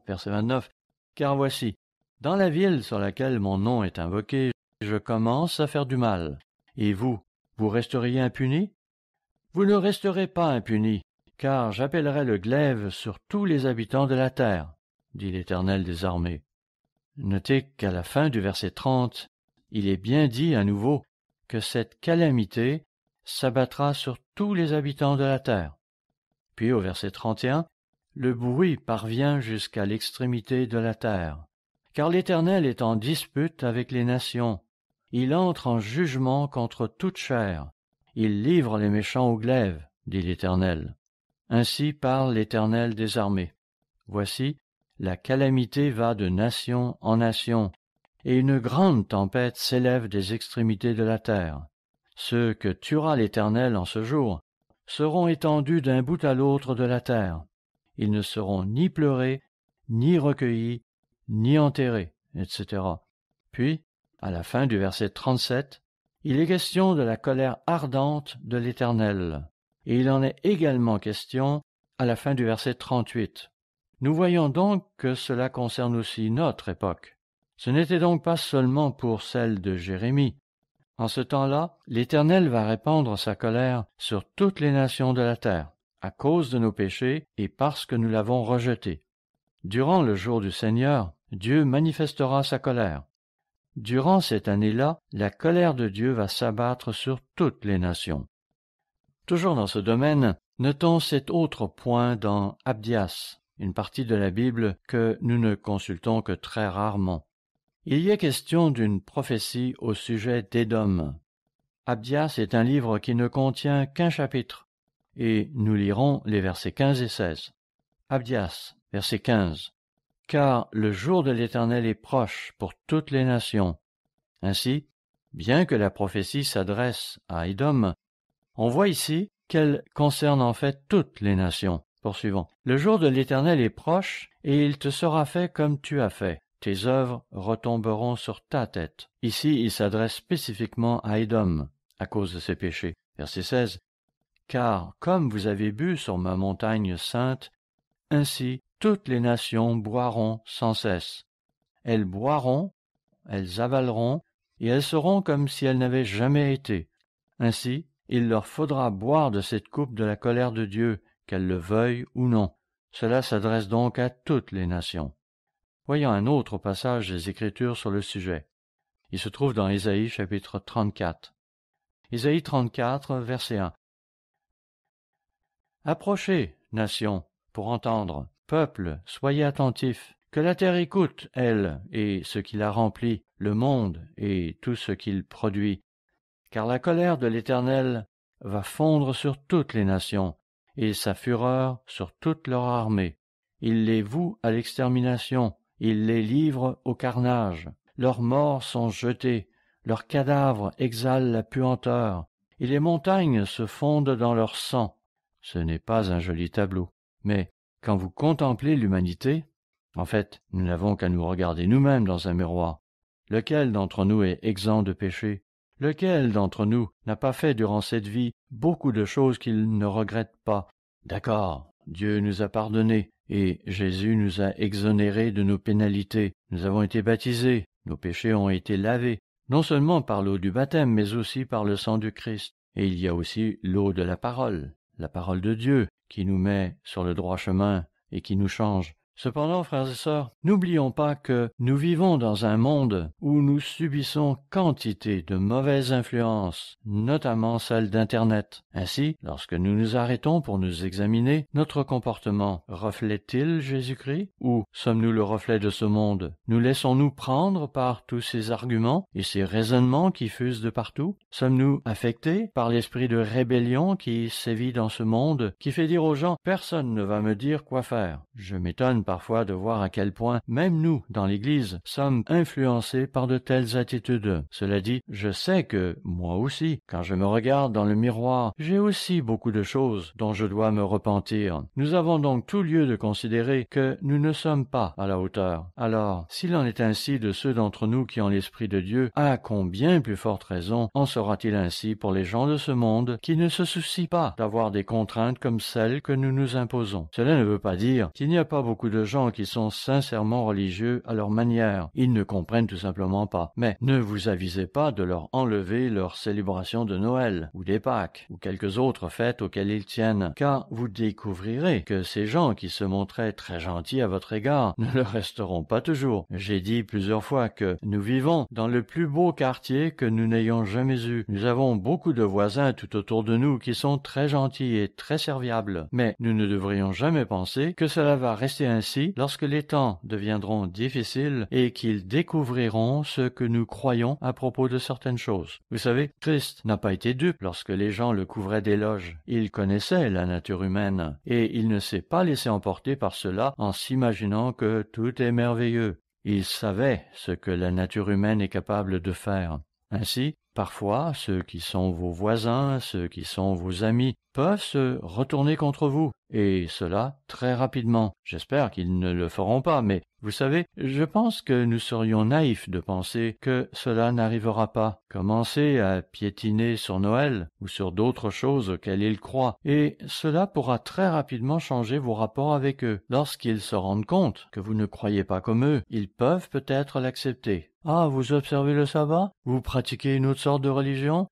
Speaker 1: verset 29, « Car voici, dans la ville sur laquelle mon nom est invoqué, je commence à faire du mal. Et vous resteriez impunis? Vous ne resterez pas impunis, car j'appellerai le glaive sur tous les habitants de la terre, dit l'Éternel des armées. » Notez qu'à la fin du verset 30, il est bien dit à nouveau que cette calamité s'abattra sur tous les habitants de la terre. Puis au verset 31, le bruit parvient jusqu'à l'extrémité de la terre, car l'Éternel est en dispute avec les nations. Il entre en jugement contre toute chair. Il livre les méchants au glaive, dit l'Éternel. Ainsi parle l'Éternel des armées. Voici, la calamité va de nation en nation, et une grande tempête s'élève des extrémités de la terre. Ceux que tuera l'Éternel en ce jour seront étendus d'un bout à l'autre de la terre. Ils ne seront ni pleurés, ni recueillis, ni enterrés, etc. Puis, à la fin du verset 37, il est question de la colère ardente de l'Éternel, et il en est également question à la fin du verset 38. Nous voyons donc que cela concerne aussi notre époque. Ce n'était donc pas seulement pour celle de Jérémie. En ce temps-là, l'Éternel va répandre sa colère sur toutes les nations de la terre, à cause de nos péchés et parce que nous l'avons rejeté. Durant le jour du Seigneur, Dieu manifestera sa colère. Durant cette année-là, la colère de Dieu va s'abattre sur toutes les nations. Toujours dans ce domaine, notons cet autre point dans Abdias, une partie de la Bible que nous ne consultons que très rarement. Il y est question d'une prophétie au sujet d'Édom. Abdias est un livre qui ne contient qu'un chapitre, et nous lirons les versets 15 et 16. Abdias, verset 15. « Car le jour de l'Éternel est proche pour toutes les nations. Ainsi, Bien que la prophétie s'adresse à Édom, on voit ici qu'elle concerne en fait toutes les nations. Poursuivons. Le jour de l'Éternel est proche, et il te sera fait comme tu as fait. Tes œuvres retomberont sur ta tête. Ici, il s'adresse spécifiquement à Édom, à cause de ses péchés. Verset 16. Car comme vous avez bu sur ma montagne sainte, ainsi toutes les nations boiront sans cesse. Elles boiront, elles avaleront, et elles seront comme si elles n'avaient jamais été. Ainsi, il leur faudra boire de cette coupe de la colère de Dieu, qu'elles le veuillent ou non. Cela s'adresse donc à toutes les nations. Voyons un autre passage des Écritures sur le sujet. Il se trouve dans Ésaïe chapitre 34. Ésaïe 34, verset 1. Approchez, nations, pour entendre. Peuple, soyez attentifs. Que la terre écoute, elle, et ce qui la remplit, le monde et tout ce qu'il produit. Car la colère de l'Éternel va fondre sur toutes les nations, et sa fureur sur toute leur armée. Il les voue à l'extermination, il les livre au carnage. Leurs morts sont jetés, leurs cadavres exhalent la puanteur, et les montagnes se fondent dans leur sang. Ce n'est pas un joli tableau, mais quand vous contemplez l'humanité, en fait, nous n'avons qu'à nous regarder nous-mêmes dans un miroir. Lequel d'entre nous est exempt de péché? Lequel d'entre nous n'a pas fait durant cette vie beaucoup de choses qu'il ne regrette pas? D'accord, Dieu nous a pardonnés, et Jésus nous a exonérés de nos pénalités. Nous avons été baptisés, nos péchés ont été lavés, non seulement par l'eau du baptême, mais aussi par le sang du Christ. Et il y a aussi l'eau de la parole de Dieu, qui nous met sur le droit chemin et qui nous change. Cependant, frères et sœurs, n'oublions pas que nous vivons dans un monde où nous subissons quantité de mauvaises influences, notamment celles d'Internet. Ainsi, lorsque nous nous arrêtons pour nous examiner, notre comportement reflète-t-il Jésus-Christ ou sommes-nous le reflet de ce monde? Nous laissons-nous prendre par tous ces arguments et ces raisonnements qui fusent de partout? Sommes-nous affectés par l'esprit de rébellion qui sévit dans ce monde, qui fait dire aux gens « Personne ne va me dire quoi faire ». Je m'étonne parfois de voir à quel point, même nous, dans l'Église, sommes influencés par de telles attitudes. Cela dit, je sais que, moi aussi, quand je me regarde dans le miroir, j'ai aussi beaucoup de choses dont je dois me repentir. Nous avons donc tout lieu de considérer que nous ne sommes pas à la hauteur. Alors, s'il en est ainsi de ceux d'entre nous qui ont l'Esprit de Dieu, à combien plus forte raison en sera-t-il ainsi pour les gens de ce monde qui ne se soucient pas d'avoir des contraintes comme celles que nous nous imposons. Cela ne veut pas dire qu'il n'y a pas beaucoup de gens qui sont sincèrement religieux à leur manière. Ils ne comprennent tout simplement pas. Mais ne vous avisez pas de leur enlever leur célébration de Noël, ou des Pâques, ou quelques autres fêtes auxquelles ils tiennent, car vous découvrirez que ces gens qui se montraient très gentils à votre égard ne le resteront pas toujours. J'ai dit plusieurs fois que nous vivons dans le plus beau quartier que nous n'ayons jamais eu. Nous avons beaucoup de voisins tout autour de nous qui sont très gentils et très serviables. Mais nous ne devrions jamais penser que cela va rester ainsi lorsque les temps deviendront difficiles et qu'ils découvriront ce que nous croyons à propos de certaines choses. Vous savez, Christ n'a pas été dupe lorsque les gens le couvraient d'éloges. Il connaissait la nature humaine et il ne s'est pas laissé emporter par cela en s'imaginant que tout est merveilleux. Il savait ce que la nature humaine est capable de faire. Ainsi, parfois, ceux qui sont vos voisins, ceux qui sont vos amis, peuvent se retourner contre vous, et cela très rapidement. J'espère qu'ils ne le feront pas, mais vous savez, je pense que nous serions naïfs de penser que cela n'arrivera pas. Commencez à piétiner sur Noël ou sur d'autres choses auxquelles ils croient, et cela pourra très rapidement changer vos rapports avec eux. Lorsqu'ils se rendent compte que vous ne croyez pas comme eux, ils peuvent peut-être l'accepter. Ah, vous observez le sabbat? Vous pratiquez une autre sorte de religion?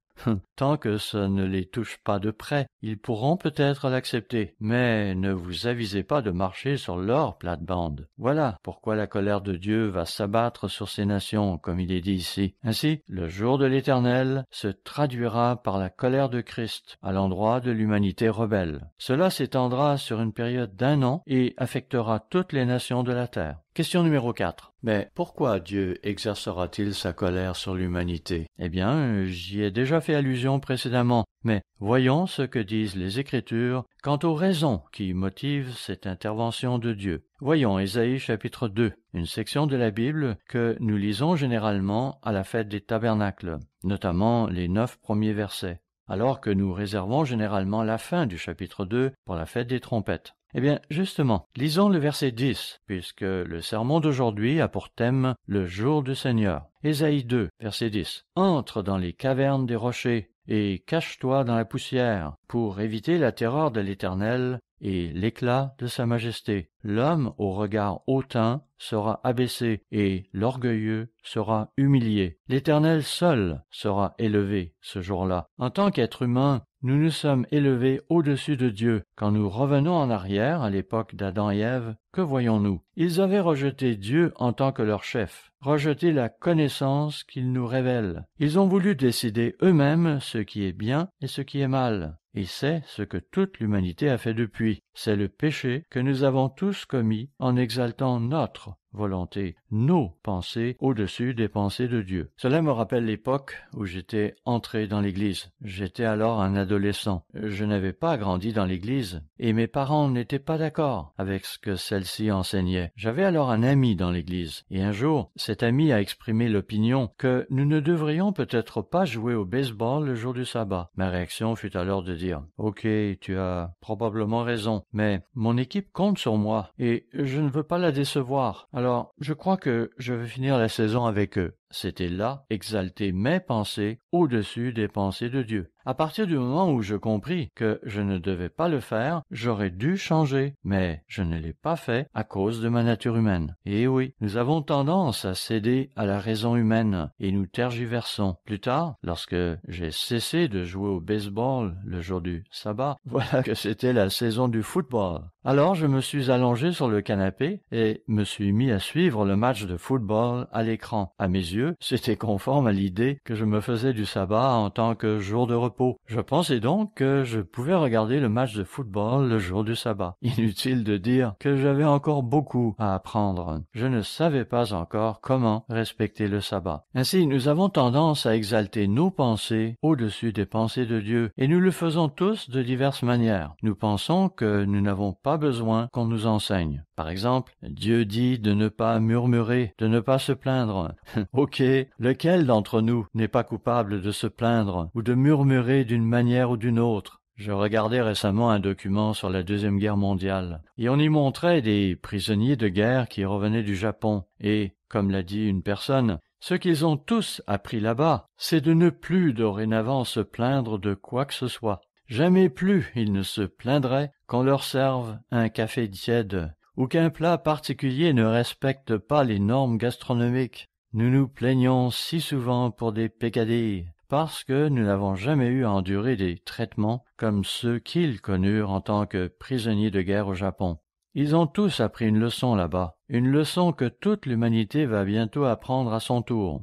Speaker 1: Tant que ça ne les touche pas de près, ils pourront peut-être l'accepter, mais ne vous avisez pas de marcher sur leur plate-bande. Voilà pourquoi la colère de Dieu va s'abattre sur ces nations, comme il est dit ici. Ainsi, le jour de l'Éternel se traduira par la colère de Christ à l'endroit de l'humanité rebelle. Cela s'étendra sur une période d'1 an et affectera toutes les nations de la terre. Question numéro 4. Mais pourquoi Dieu exercera-t-il sa colère sur l'humanité? Eh bien, j'y ai déjà fait allusion précédemment. Mais voyons ce que disent les Écritures quant aux raisons qui motivent cette intervention de Dieu. Voyons Ésaïe chapitre 2, une section de la Bible que nous lisons généralement à la fête des tabernacles, notamment les 9 premiers versets, alors que nous réservons généralement la fin du chapitre 2 pour la fête des trompettes. Eh bien, justement, lisons le verset 10, puisque le sermon d'aujourd'hui a pour thème le jour du Seigneur. Ésaïe 2, verset 10. « Entre dans les cavernes des rochers et cache-toi dans la poussière pour éviter la terreur de l'Éternel et l'éclat de sa majesté. L'homme au regard hautain sera abaissé et l'orgueilleux sera humilié. L'Éternel seul sera élevé ce jour-là. En tant qu'être humain, nous nous sommes élevés au-dessus de Dieu. Quand nous revenons en arrière, à l'époque d'Adam et Ève, que voyons-nous? Ils avaient rejeté Dieu en tant que leur chef, rejeté la connaissance qu'il nous révèle. Ils ont voulu décider eux-mêmes ce qui est bien et ce qui est mal. Et c'est ce que toute l'humanité a fait depuis. C'est le péché que nous avons tous commis en exaltant notre volonté, nos pensées au-dessus des pensées de Dieu. Cela me rappelle l'époque où j'étais entré dans l'Église. J'étais alors un adolescent. Je n'avais pas grandi dans l'Église et mes parents n'étaient pas d'accord avec ce que celle-ci enseignait. J'avais alors un ami dans l'Église et un jour, cet ami a exprimé l'opinion que nous ne devrions peut-être pas jouer au baseball le jour du sabbat. Ma réaction fut alors de dire « Ok, tu as probablement raison, mais mon équipe compte sur moi et je ne veux pas la décevoir. Alors, je crois que je vais finir la saison avec eux. » C'était là exalter mes pensées au-dessus des pensées de Dieu. À partir du moment où je compris que je ne devais pas le faire, j'aurais dû changer, mais je ne l'ai pas fait à cause de ma nature humaine. Et oui, nous avons tendance à céder à la raison humaine et nous tergiversons. Plus tard, lorsque j'ai cessé de jouer au baseball le jour du sabbat, voilà que c'était la saison du football. Alors je me suis allongé sur le canapé et me suis mis à suivre le match de football à l'écran. À mes yeux, c'était conforme à l'idée que je me faisais du sabbat en tant que jour de repos. Je pensais donc que je pouvais regarder le match de football le jour du sabbat. Inutile de dire que j'avais encore beaucoup à apprendre. Je ne savais pas encore comment respecter le sabbat. Ainsi, nous avons tendance à exalter nos pensées au-dessus des pensées de Dieu, et nous le faisons tous de diverses manières. Nous pensons que nous n'avons pas besoin qu'on nous enseigne. Par exemple, Dieu dit de ne pas murmurer, de ne pas se plaindre. Ok, lequel d'entre nous n'est pas coupable de se plaindre ou de murmurer d'une manière ou d'une autre? Je regardais récemment un document sur la Deuxième Guerre mondiale, et on y montrait des prisonniers de guerre qui revenaient du Japon, et, comme l'a dit une personne, ce qu'ils ont tous appris là-bas, c'est de ne plus dorénavant se plaindre de quoi que ce soit. Jamais plus ils ne se plaindraient qu'on leur serve un café tiède, ou qu'un plat particulier ne respecte pas les normes gastronomiques. Nous nous plaignons si souvent pour des peccadilles, parce que nous n'avons jamais eu à endurer des traitements comme ceux qu'ils connurent en tant que prisonniers de guerre au Japon. Ils ont tous appris une leçon là-bas, une leçon que toute l'humanité va bientôt apprendre à son tour.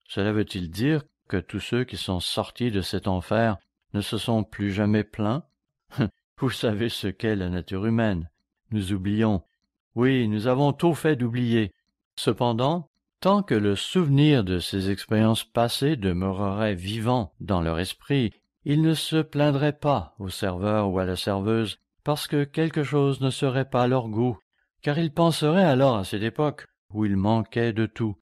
Speaker 1: Cela veut-il dire que tous ceux qui sont sortis de cet enfer ne se sont plus jamais plaints? Vous savez ce qu'est la nature humaine. Nous oublions. Oui, nous avons tôt fait d'oublier. Cependant, tant que le souvenir de ces expériences passées demeurerait vivant dans leur esprit, ils ne se plaindraient pas au serveur ou à la serveuse parce que quelque chose ne serait pas à leur goût, car ils penseraient alors à cette époque où il manquait de tout.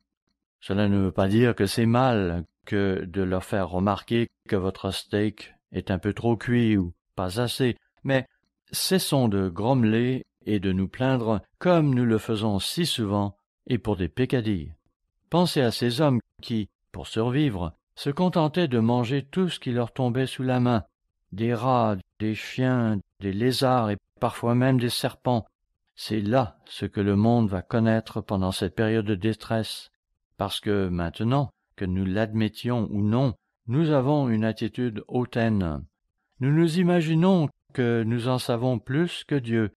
Speaker 1: Cela ne veut pas dire que c'est mal que de leur faire remarquer que votre steak est un peu trop cuit ou pas assez, mais cessons de grommeler et de nous plaindre comme nous le faisons si souvent et pour des peccadilles. Pensez à ces hommes qui, pour survivre, se contentaient de manger tout ce qui leur tombait sous la main, des rats, des chiens, des lézards et parfois même des serpents. C'est là ce que le monde va connaître pendant cette période de détresse, parce que maintenant, que nous l'admettions ou non, nous avons une attitude hautaine. Nous nous imaginons que nous en savons plus que Dieu,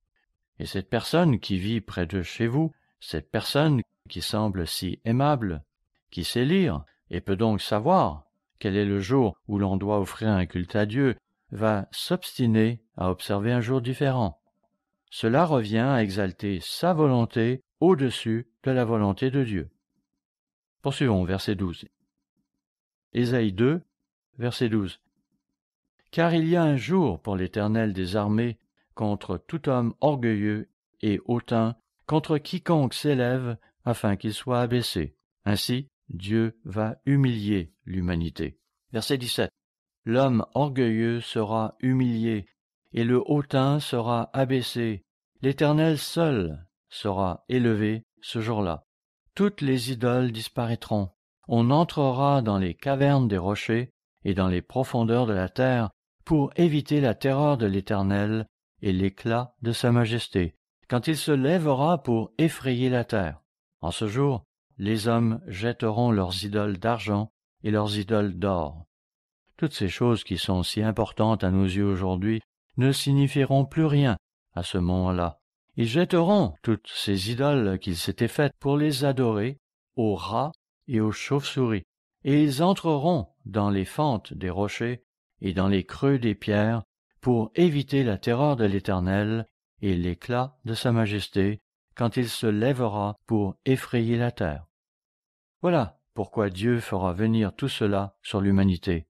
Speaker 1: et cette personne qui vit près de chez vous, cette personne qui semble si aimable, qui sait lire et peut donc savoir quel est le jour où l'on doit offrir un culte à Dieu, va s'obstiner à observer un jour différent. Cela revient à exalter sa volonté au-dessus de la volonté de Dieu. Poursuivons, verset 12. Ésaïe 2, verset 12. Car il y a un jour pour l'Éternel des armées contre tout homme orgueilleux et hautain, contre quiconque s'élève afin qu'il soit abaissé. Ainsi, Dieu va humilier l'humanité. Verset 17. L'homme orgueilleux sera humilié, et le hautain sera abaissé. L'Éternel seul sera élevé ce jour-là. Toutes les idoles disparaîtront. On entrera dans les cavernes des rochers et dans les profondeurs de la terre pour éviter la terreur de l'Éternel et l'éclat de sa majesté, quand il se lèvera pour effrayer la terre. En ce jour, les hommes jetteront leurs idoles d'argent et leurs idoles d'or. Toutes ces choses qui sont si importantes à nos yeux aujourd'hui ne signifieront plus rien à ce moment-là. Ils jetteront toutes ces idoles qu'ils s'étaient faites pour les adorer aux rats et aux chauves-souris, et ils entreront dans les fentes des rochers et dans les creux des pierres pour éviter la terreur de l'Éternel et l'éclat de sa majesté quand il se lèvera pour effrayer la terre. Voilà pourquoi Dieu fera venir tout cela sur l'humanité.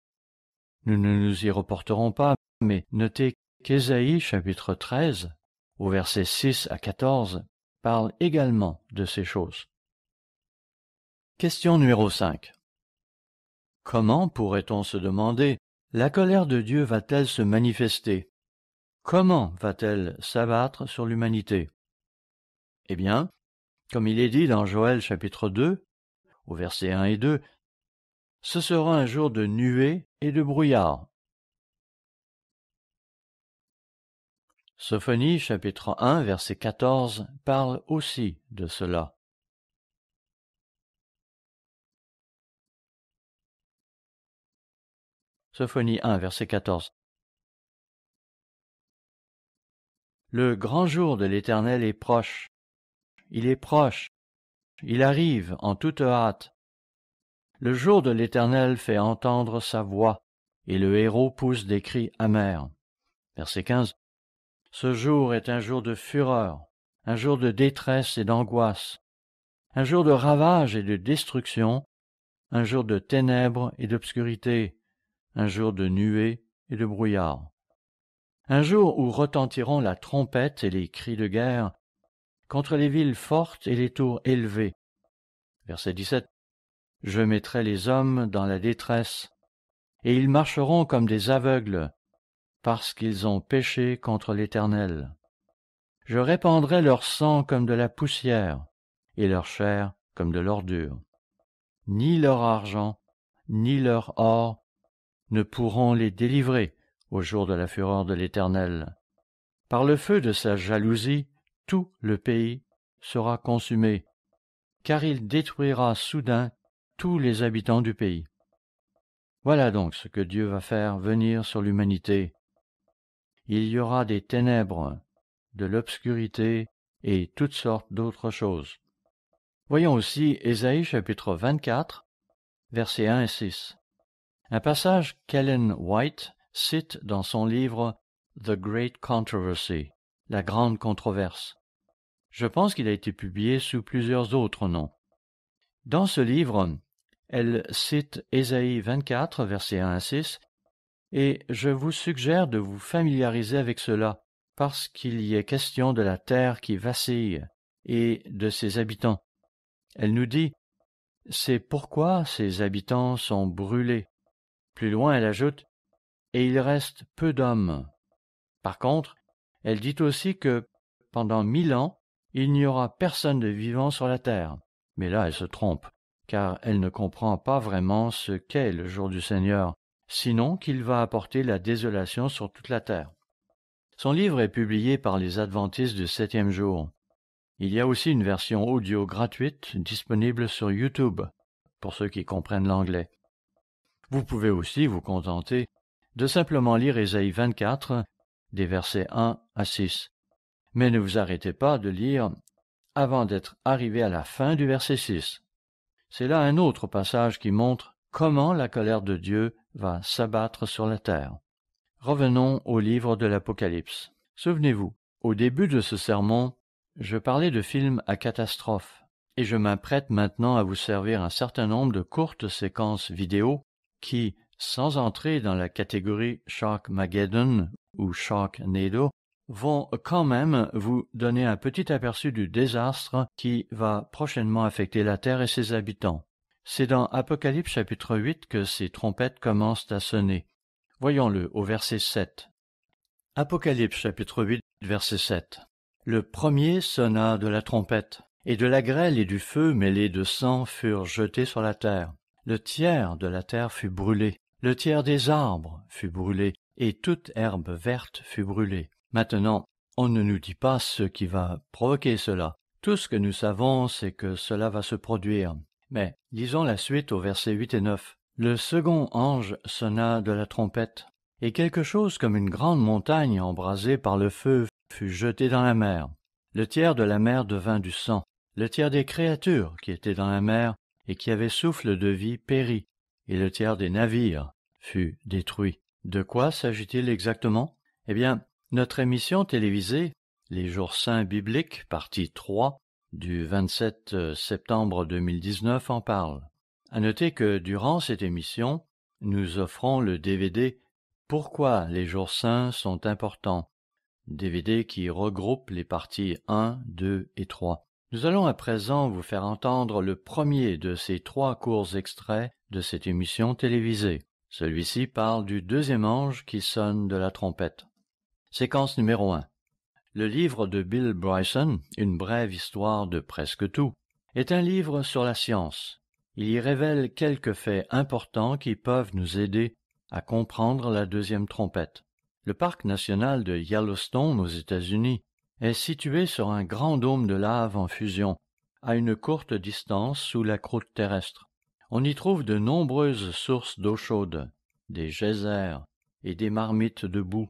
Speaker 1: Nous ne nous y reporterons pas, mais notez qu'Ésaïe chapitre 13, au verset 6 à 14, parle également de ces choses. Question numéro 5. Comment, pourrait-on se demander, la colère de Dieu va-t-elle se manifester? Comment va-t-elle s'abattre sur l'humanité? Eh bien, comme il est dit dans Joël chapitre 2, au verset 1 et 2, ce sera un jour de nuée et de brouillard. Sophonie chapitre 1 verset 14 parle aussi de cela. Sophonie 1 verset 14. Le grand jour de l'Éternel est proche. Il est proche. Il arrive en toute hâte. Le jour de l'Éternel fait entendre sa voix, et le héros pousse des cris amers. Verset 15. Ce jour est un jour de fureur, un jour de détresse et d'angoisse, un jour de ravage et de destruction, un jour de ténèbres et d'obscurité, un jour de nuée et de brouillard. Un jour où retentiront la trompette et les cris de guerre contre les villes fortes et les tours élevées. Verset 17. Je mettrai les hommes dans la détresse, et ils marcheront comme des aveugles, parce qu'ils ont péché contre l'Éternel. Je répandrai leur sang comme de la poussière, et leur chair comme de l'ordure. Ni leur argent, ni leur or ne pourront les délivrer au jour de la fureur de l'Éternel. Par le feu de sa jalousie, tout le pays sera consumé, car il détruira soudain tous les habitants du pays. Voilà donc ce que Dieu va faire venir sur l'humanité. Il y aura des ténèbres, de l'obscurité et toutes sortes d'autres choses. Voyons aussi Ésaïe chapitre 24, versets 1 et 6. Un passage qu'Ellen White cite dans son livre « The Great Controversy », la grande controverse. Je pense qu'il a été publié sous plusieurs autres noms. Dans ce livre, elle cite Ésaïe 24, versets 1 à 6, et je vous suggère de vous familiariser avec cela, parce qu'il y est question de la terre qui vacille et de ses habitants. Elle nous dit « C'est pourquoi ses habitants sont brûlés ». Plus loin, elle ajoute « Et il reste peu d'hommes ». Par contre, elle dit aussi que pendant 1000 ans, il n'y aura personne de vivant sur la terre. Mais là, elle se trompe, car elle ne comprend pas vraiment ce qu'est le jour du Seigneur, sinon qu'il va apporter la désolation sur toute la terre. Son livre est publié par les Adventistes du 7e jour. Il y a aussi une version audio gratuite disponible sur YouTube, pour ceux qui comprennent l'anglais. Vous pouvez aussi vous contenter de simplement lire Ésaïe 24, des versets 1 à 6. Mais ne vous arrêtez pas de lire avant d'être arrivé à la fin du verset 6. C'est là un autre passage qui montre comment la colère de Dieu va s'abattre sur la terre. Revenons au livre de l'Apocalypse. Souvenez-vous, au début de ce sermon, je parlais de films à catastrophe, et je m'apprête maintenant à vous servir un certain nombre de courtes séquences vidéo qui, sans entrer dans la catégorie Sharkmageddon ou Sharknado, vont quand même vous donner un petit aperçu du désastre qui va prochainement affecter la Terre et ses habitants. C'est dans Apocalypse chapitre 8 que ces trompettes commencent à sonner. Voyons-le au verset 7. Apocalypse chapitre 8, verset 7. Le premier sonna de la trompette, et de la grêle et du feu mêlés de sang furent jetés sur la terre. Le tiers de la terre fut brûlé, le tiers des arbres fut brûlé, et toute herbe verte fut brûlée. Maintenant, on ne nous dit pas ce qui va provoquer cela. Tout ce que nous savons, c'est que cela va se produire. Mais lisons la suite au versets 8 et 9. Le second ange sonna de la trompette, et quelque chose comme une grande montagne embrasée par le feu fut jetée dans la mer. Le tiers de la mer devint du sang. Le tiers des créatures qui étaient dans la mer et qui avaient souffle de vie périt, et le tiers des navires fut détruit. De quoi s'agit-il exactement? Eh bien, notre émission télévisée, Les Jours Saints bibliques, partie 3, du 27 septembre 2019 en parle. À noter que durant cette émission, nous offrons le DVD « Pourquoi les Jours Saints sont importants », DVD qui regroupe les parties 1, 2 et 3. Nous allons à présent vous faire entendre le premier de ces 3 courts extraits de cette émission télévisée. Celui-ci parle du deuxième ange qui sonne de la trompette. Séquence numéro 1. Le livre de Bill Bryson, Une brève histoire de presque tout, est un livre sur la science. Il y révèle quelques faits importants qui peuvent nous aider à comprendre la deuxième trompette. Le parc national de Yellowstone aux États-Unis est situé sur un grand dôme de lave en fusion, à une courte distance sous la croûte terrestre. On y trouve de nombreuses sources d'eau chaude, des geysers et des marmites de boue.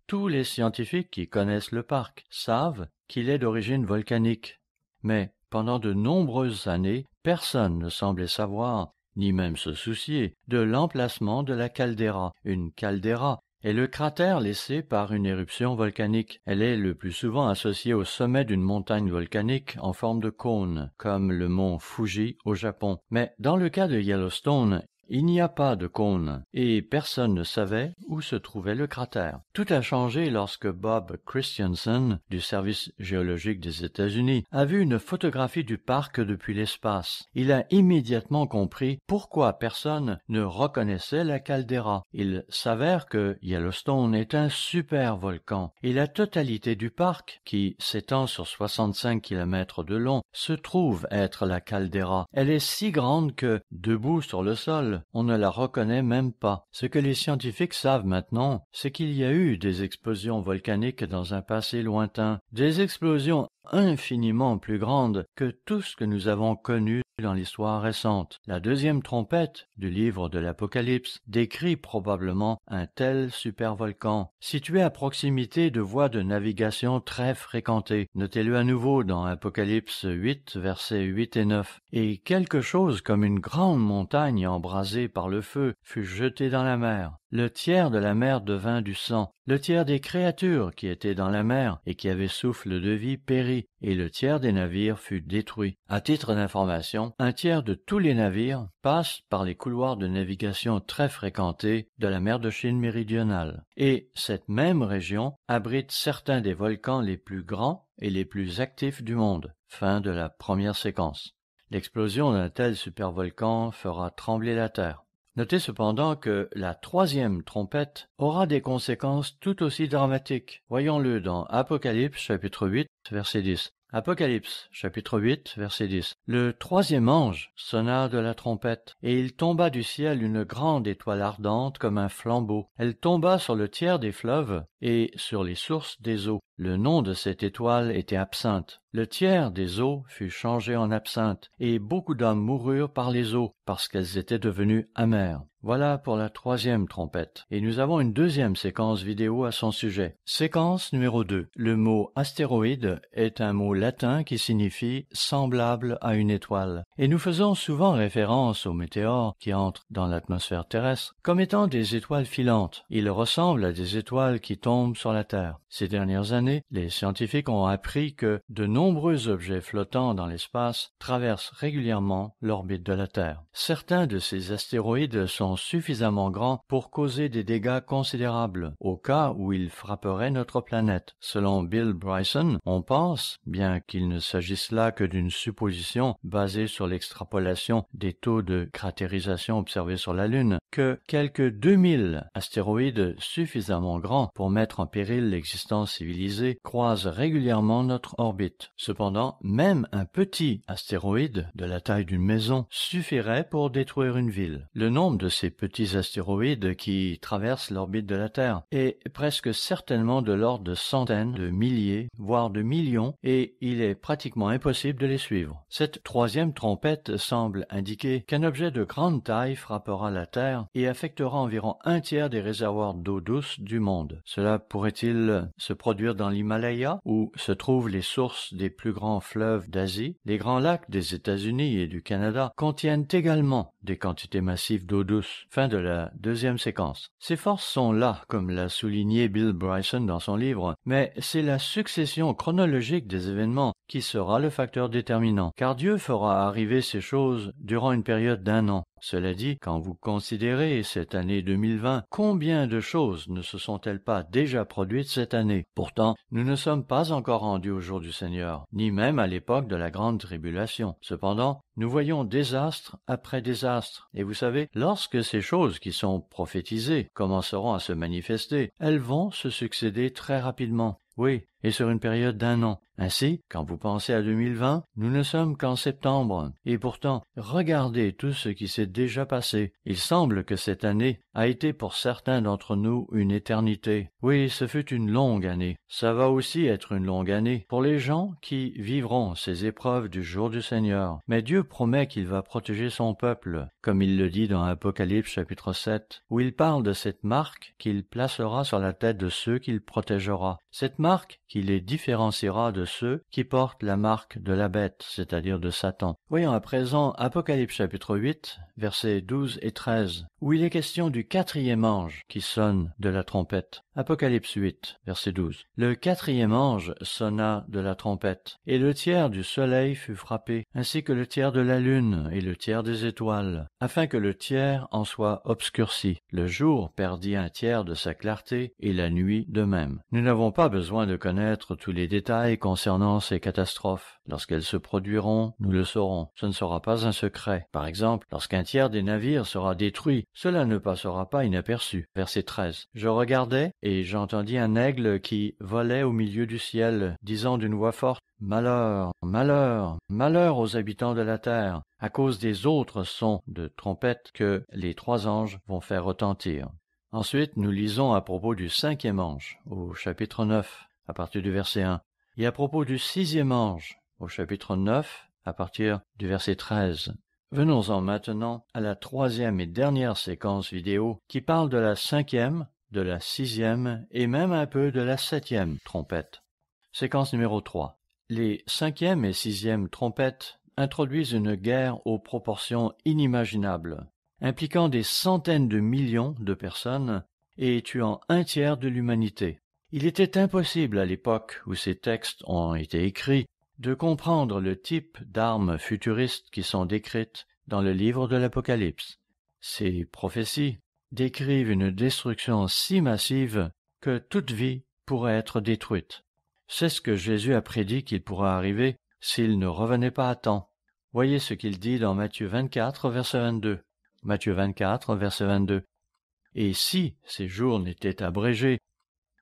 Speaker 1: Tous les scientifiques qui connaissent le parc savent qu'il est d'origine volcanique, mais pendant de nombreuses années, personne ne semblait savoir, ni même se soucier, de l'emplacement de la caldeira. Une caldeira est le cratère laissé par une éruption volcanique. Elle est le plus souvent associée au sommet d'une montagne volcanique en forme de cône, comme le mont Fuji au Japon. Mais dans le cas de Yellowstone, il n'y a pas de cône, et personne ne savait où se trouvait le cratère. Tout a changé lorsque Bob Christensen, du Service géologique des États-Unis, a vu une photographie du parc depuis l'espace. Il a immédiatement compris pourquoi personne ne reconnaissait la caldeira. Il s'avère que Yellowstone est un super volcan, et la totalité du parc, qui s'étend sur 65 km de long, se trouve être la caldeira. Elle est si grande que, debout sur le sol, on ne la reconnaît même pas. Ce que les scientifiques savent maintenant, c'est qu'il y a eu des explosions volcaniques dans un passé lointain, des explosions infiniment plus grandes que tout ce que nous avons connu dans l'histoire récente. La deuxième trompette du livre de l'Apocalypse décrit probablement un tel supervolcan, situé à proximité de voies de navigation très fréquentées. Notez-le à nouveau dans Apocalypse 8, versets 8 et 9. Et quelque chose comme une grande montagne embrasée par le feu fut jetée dans la mer. Le tiers de la mer devint du sang. Le tiers des créatures qui étaient dans la mer et qui avaient souffle de vie périt, et le tiers des navires fut détruit. À titre d'information, un tiers de tous les navires passent par les couloirs de navigation très fréquentés de la mer de Chine méridionale. Et cette même région abrite certains des volcans les plus grands et les plus actifs du monde. Fin de la première séquence. L'explosion d'un tel supervolcan fera trembler la Terre. Notez cependant que la troisième trompette aura des conséquences tout aussi dramatiques. Voyons-le dans Apocalypse chapitre 8, verset 10. Apocalypse chapitre 8, verset 10. Le troisième ange sonna de la trompette, et il tomba du ciel une grande étoile ardente comme un flambeau. Elle tomba sur le tiers des fleuves et sur les sources des eaux. Le nom de cette étoile était Absinthe. Le tiers des eaux fut changé en absinthe, et beaucoup d'hommes moururent par les eaux, parce qu'elles étaient devenues amères. Voilà pour la troisième trompette. Et nous avons une deuxième séquence vidéo à son sujet. Séquence numéro 2. Le mot astéroïde est un mot latin qui signifie semblable à une étoile. Et nous faisons souvent référence aux météores qui entrent dans l'atmosphère terrestre comme étant des étoiles filantes. Ils ressemblent à des étoiles qui tombent sur la Terre. Ces dernières années, les scientifiques ont appris que de nombreux nombreux objets flottants dans l'espace traversent régulièrement l'orbite de la Terre. Certains de ces astéroïdes sont suffisamment grands pour causer des dégâts considérables au cas où ils frapperaient notre planète. Selon Bill Bryson, on pense, bien qu'il ne s'agisse là que d'une supposition basée sur l'extrapolation des taux de cratérisation observés sur la Lune, que quelques 2000 astéroïdes suffisamment grands pour mettre en péril l'existence civilisée croisent régulièrement notre orbite. Cependant, même un petit astéroïde de la taille d'une maison suffirait pour détruire une ville. Le nombre de ces petits astéroïdes qui traversent l'orbite de la Terre est presque certainement de l'ordre de centaines, de milliers, voire de millions, et il est pratiquement impossible de les suivre. Cette troisième trompette semble indiquer qu'un objet de grande taille frappera la Terre et affectera environ un tiers des réservoirs d'eau douce du monde. Cela pourrait-il se produire dans l'Himalaya, où se trouvent les sources des plus grands fleuves d'Asie? Les grands lacs des États-Unis et du Canada contiennent également des quantités massives d'eau douce. Fin de la deuxième séquence. Ces forces sont là, comme l'a souligné Bill Bryson dans son livre, mais c'est la succession chronologique des événements qui sera le facteur déterminant, car Dieu fera arriver ces choses durant une période d'1 an. Cela dit, quand vous considérez cette année 2020, combien de choses ne se sont-elles pas déjà produites cette année? Pourtant, nous ne sommes pas encore rendus au jour du Seigneur, ni même à l'époque de la grande tribulation. Cependant, nous voyons désastre après désastre, et vous savez, lorsque ces choses qui sont prophétisées commenceront à se manifester, elles vont se succéder très rapidement. Oui, et sur une période d'1 an. Ainsi, quand vous pensez à 2020, nous ne sommes qu'en septembre, et pourtant, regardez tout ce qui s'est déjà passé. Il semble que cette année a été pour certains d'entre nous une éternité. Oui, ce fut une longue année. Ça va aussi être une longue année pour les gens qui vivront ces épreuves du jour du Seigneur. Mais Dieu promet qu'il va protéger son peuple, comme il le dit dans Apocalypse chapitre 7, où il parle de cette marque qu'il placera sur la tête de ceux qu'il protégera. Cette marque qui les différenciera de ceux qui portent la marque de la bête, c'est-à-dire de Satan. Voyons à présent Apocalypse chapitre 8, versets 12 et 13, où il est question du 4e ange qui sonne de la trompette. Apocalypse 8, verset 12. Le 4e ange sonna de la trompette, et le tiers du soleil fut frappé, ainsi que le tiers de la lune et le tiers des étoiles, afin que le tiers en soit obscurci. Le jour perdit un tiers de sa clarté, et la nuit de même. Nous n'avons pas besoin de connaître tous les détails concernant ces catastrophes. Lorsqu'elles se produiront, nous le saurons. Ce ne sera pas un secret. Par exemple, lorsqu'un tiers des navires sera détruit, cela ne passera pas inaperçu. Verset 13. Je regardais, et j'entendis un aigle qui volait au milieu du ciel, disant d'une voix forte, « Malheur, malheur, malheur aux habitants de la terre, à cause des autres sons de trompette que les 3 anges vont faire retentir. » Ensuite, nous lisons à propos du 5e ange, au chapitre 9, à partir du verset 1, et à propos du 6e ange, au chapitre 9, à partir du verset 13. Venons-en maintenant à la 3e et dernière séquence vidéo qui parle de la 5e, de la 6e et même un peu de la 7e trompette. Séquence numéro 3. Les 5e et 6e trompettes introduisent une guerre aux proportions inimaginables, impliquant des centaines de millions de personnes et tuant un tiers de l'humanité. Il était impossible à l'époque où ces textes ont été écrits de comprendre le type d'armes futuristes qui sont décrites dans le livre de l'Apocalypse. Ces prophéties décrivent une destruction si massive que toute vie pourrait être détruite. C'est ce que Jésus a prédit qu'il pourrait arriver s'il ne revenait pas à temps. Voyez ce qu'il dit dans Matthieu 24, verset 22. Matthieu 24, verset 22. « Et si ces jours n'étaient abrégés,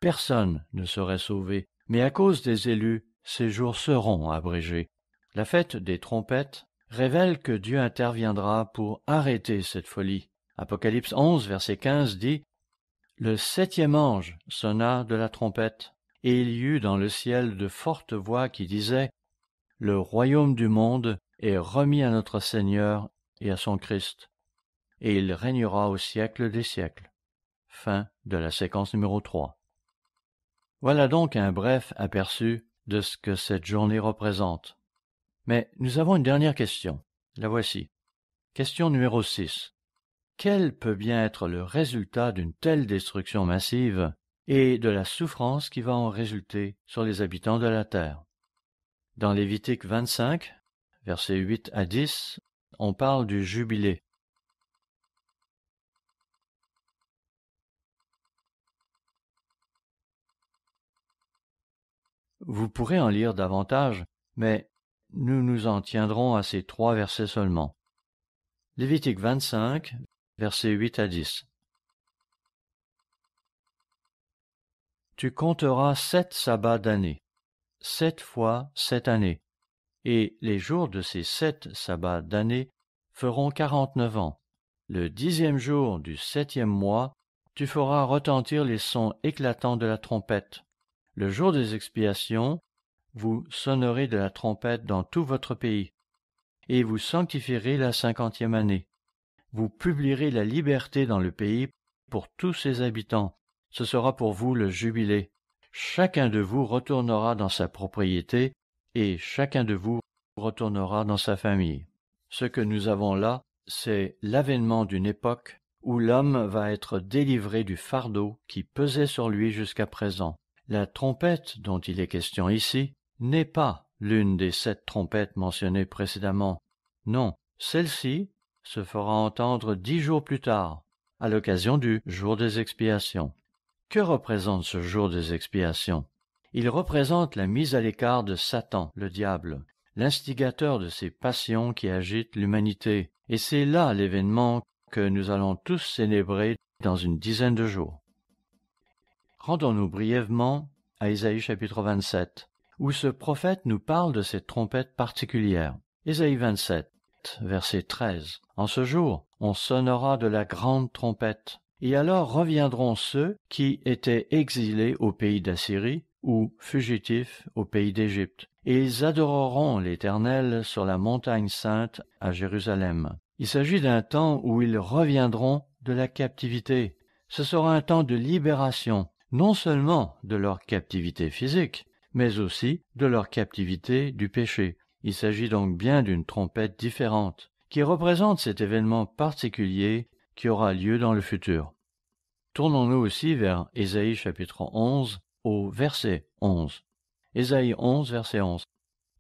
Speaker 1: personne ne serait sauvé, mais à cause des élus, ces jours seront abrégés. » La fête des trompettes révèle que Dieu interviendra pour arrêter cette folie. Apocalypse 11, verset 15 dit « Le 7e ange sonna de la trompette, et il y eut dans le ciel de fortes voix qui disaient « Le royaume du monde est remis à notre Seigneur et à son Christ, et il régnera au siècle des siècles. » Fin de la séquence numéro 3. Voilà donc un bref aperçu de ce que cette journée représente. Mais nous avons une dernière question. La voici. Question numéro 6. Quel peut bien être le résultat d'une telle destruction massive et de la souffrance qui va en résulter sur les habitants de la terre? Dans Lévitique 25, versets 8 à 10, on parle du jubilé. Vous pourrez en lire davantage, mais nous nous en tiendrons à ces 3 versets seulement. Lévitique 25, versets 8 à 10. Tu compteras 7 sabbats d'année, 7 fois 7 années, et les jours de ces 7 sabbats d'année feront 49 ans. Le 10e jour du 7e mois, tu feras retentir les sons éclatants de la trompette. Le jour des expiations, vous sonnerez de la trompette dans tout votre pays, et vous sanctifierez la 50e année. Vous publierez la liberté dans le pays pour tous ses habitants. Ce sera pour vous le jubilé. Chacun de vous retournera dans sa propriété, et chacun de vous retournera dans sa famille. Ce que nous avons là, c'est l'avènement d'une époque où l'homme va être délivré du fardeau qui pesait sur lui jusqu'à présent. La trompette dont il est question ici n'est pas l'une des 7 trompettes mentionnées précédemment. Non, celle-ci se fera entendre 10 jours plus tard, à l'occasion du jour des expiations. Que représente ce jour des expiations? Il représente la mise à l'écart de Satan, le diable, l'instigateur de ces passions qui agitent l'humanité. Et c'est là l'événement que nous allons tous célébrer dans une dizaine de jours. Rendons-nous brièvement à Ésaïe chapitre 27, où ce prophète nous parle de cette trompette particulière. Ésaïe 27, verset 13. En ce jour, on sonnera de la grande trompette, et alors reviendront ceux qui étaient exilés au pays d'Assyrie ou fugitifs au pays d'Égypte, et ils adoreront l'Éternel sur la montagne sainte à Jérusalem. Il s'agit d'un temps où ils reviendront de la captivité. Ce sera un temps de libération, non seulement de leur captivité physique, mais aussi de leur captivité du péché. Il s'agit donc bien d'une trompette différente, qui représente cet événement particulier qui aura lieu dans le futur. Tournons-nous aussi vers Ésaïe chapitre 11 au verset 11. Ésaïe 11, verset 11.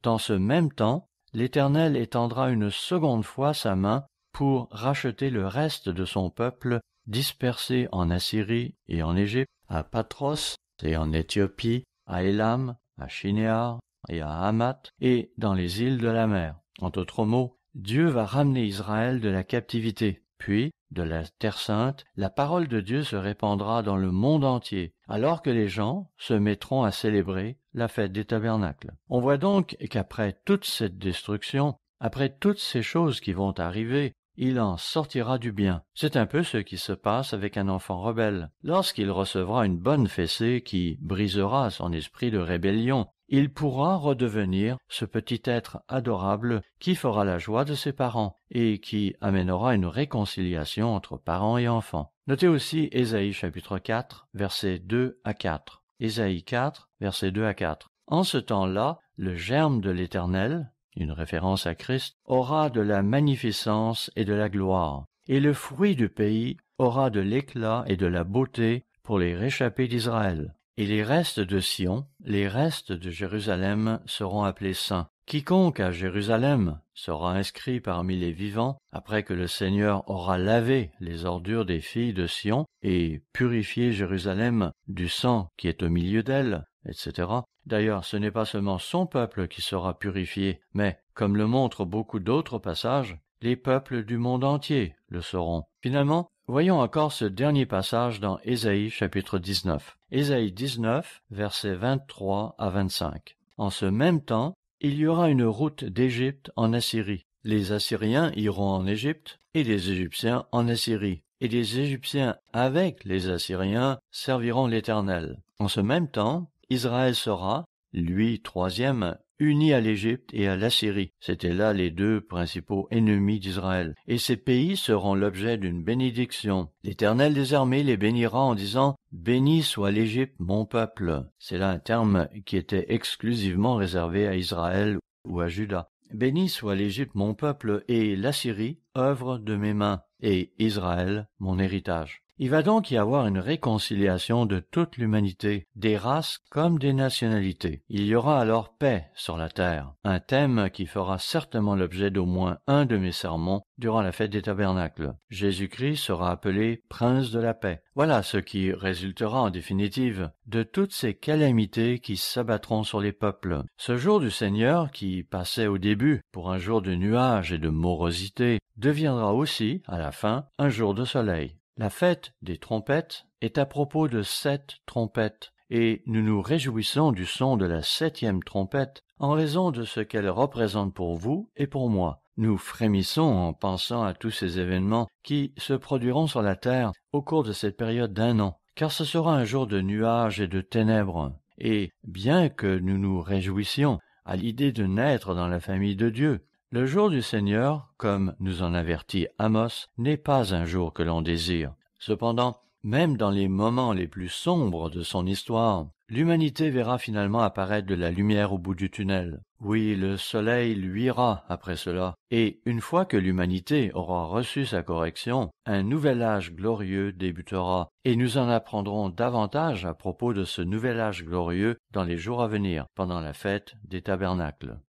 Speaker 1: Dans ce même temps, l'Éternel étendra une seconde fois sa main pour racheter le reste de son peuple dispersé en Assyrie et en Égypte, à Patros et en Éthiopie, à Élam, à Shinéar et à Hamath et dans les îles de la mer. En d'autres mots, Dieu va ramener Israël de la captivité. Puis, de la Terre Sainte, la parole de Dieu se répandra dans le monde entier, alors que les gens se mettront à célébrer la fête des tabernacles. On voit donc qu'après toute cette destruction, après toutes ces choses qui vont arriver, il en sortira du bien. C'est un peu ce qui se passe avec un enfant rebelle. Lorsqu'il recevra une bonne fessée qui brisera son esprit de rébellion, il pourra redevenir ce petit être adorable qui fera la joie de ses parents et qui amènera une réconciliation entre parents et enfants. Notez aussi Ésaïe chapitre 4, versets 2 à 4. Ésaïe 4, versets 2 à 4. En ce temps-là, le germe de l'Éternel, une référence à Christ, aura de la magnificence et de la gloire, et le fruit du pays aura de l'éclat et de la beauté pour les réchappés d'Israël. Et les restes de Sion, les restes de Jérusalem seront appelés saints. Quiconque à Jérusalem sera inscrit parmi les vivants, après que le Seigneur aura lavé les ordures des filles de Sion et purifié Jérusalem du sang qui est au milieu d'elle, etc. D'ailleurs, ce n'est pas seulement son peuple qui sera purifié, mais, comme le montrent beaucoup d'autres passages, les peuples du monde entier le seront. Finalement, voyons encore ce dernier passage dans Ésaïe chapitre 19. Ésaïe 19, versets 23 à 25. En ce même temps, il y aura une route d'Égypte en Assyrie. Les Assyriens iront en Égypte et les Égyptiens en Assyrie. Et les Égyptiens avec les Assyriens serviront l'Éternel. En ce même temps, Israël sera, lui troisième, uni à l'Égypte et à l'Assyrie. C'étaient là les 2 principaux ennemis d'Israël. Et ces pays seront l'objet d'une bénédiction. L'Éternel des armées les bénira en disant « Béni soit l'Égypte, mon peuple ». C'est là un terme qui était exclusivement réservé à Israël ou à Juda. « Béni soit l'Égypte, mon peuple, et l'Assyrie, œuvre de mes mains, et Israël, mon héritage ». Il va donc y avoir une réconciliation de toute l'humanité, des races comme des nationalités. Il y aura alors paix sur la terre, un thème qui fera certainement l'objet d'au moins un de mes sermons durant la fête des tabernacles. Jésus-Christ sera appelé Prince de la paix. Voilà ce qui résultera en définitive de toutes ces calamités qui s'abattront sur les peuples. Ce jour du Seigneur, qui passait au début pour un jour de nuages et de morosité, deviendra aussi, à la fin, un jour de soleil. La fête des trompettes est à propos de 7 trompettes, et nous nous réjouissons du son de la 7e trompette en raison de ce qu'elle représente pour vous et pour moi. Nous frémissons en pensant à tous ces événements qui se produiront sur la terre au cours de cette période d'1 an, car ce sera un jour de nuages et de ténèbres. Et bien que nous nous réjouissions à l'idée de naître dans la famille de Dieu, le jour du Seigneur, comme nous en avertit Amos, n'est pas un jour que l'on désire. Cependant, même dans les moments les plus sombres de son histoire, l'humanité verra finalement apparaître de la lumière au bout du tunnel. Oui, le soleil luira après cela, et une fois que l'humanité aura reçu sa correction, un nouvel âge glorieux débutera, et nous en apprendrons davantage à propos de ce nouvel âge glorieux dans les jours à venir, pendant la fête des tabernacles.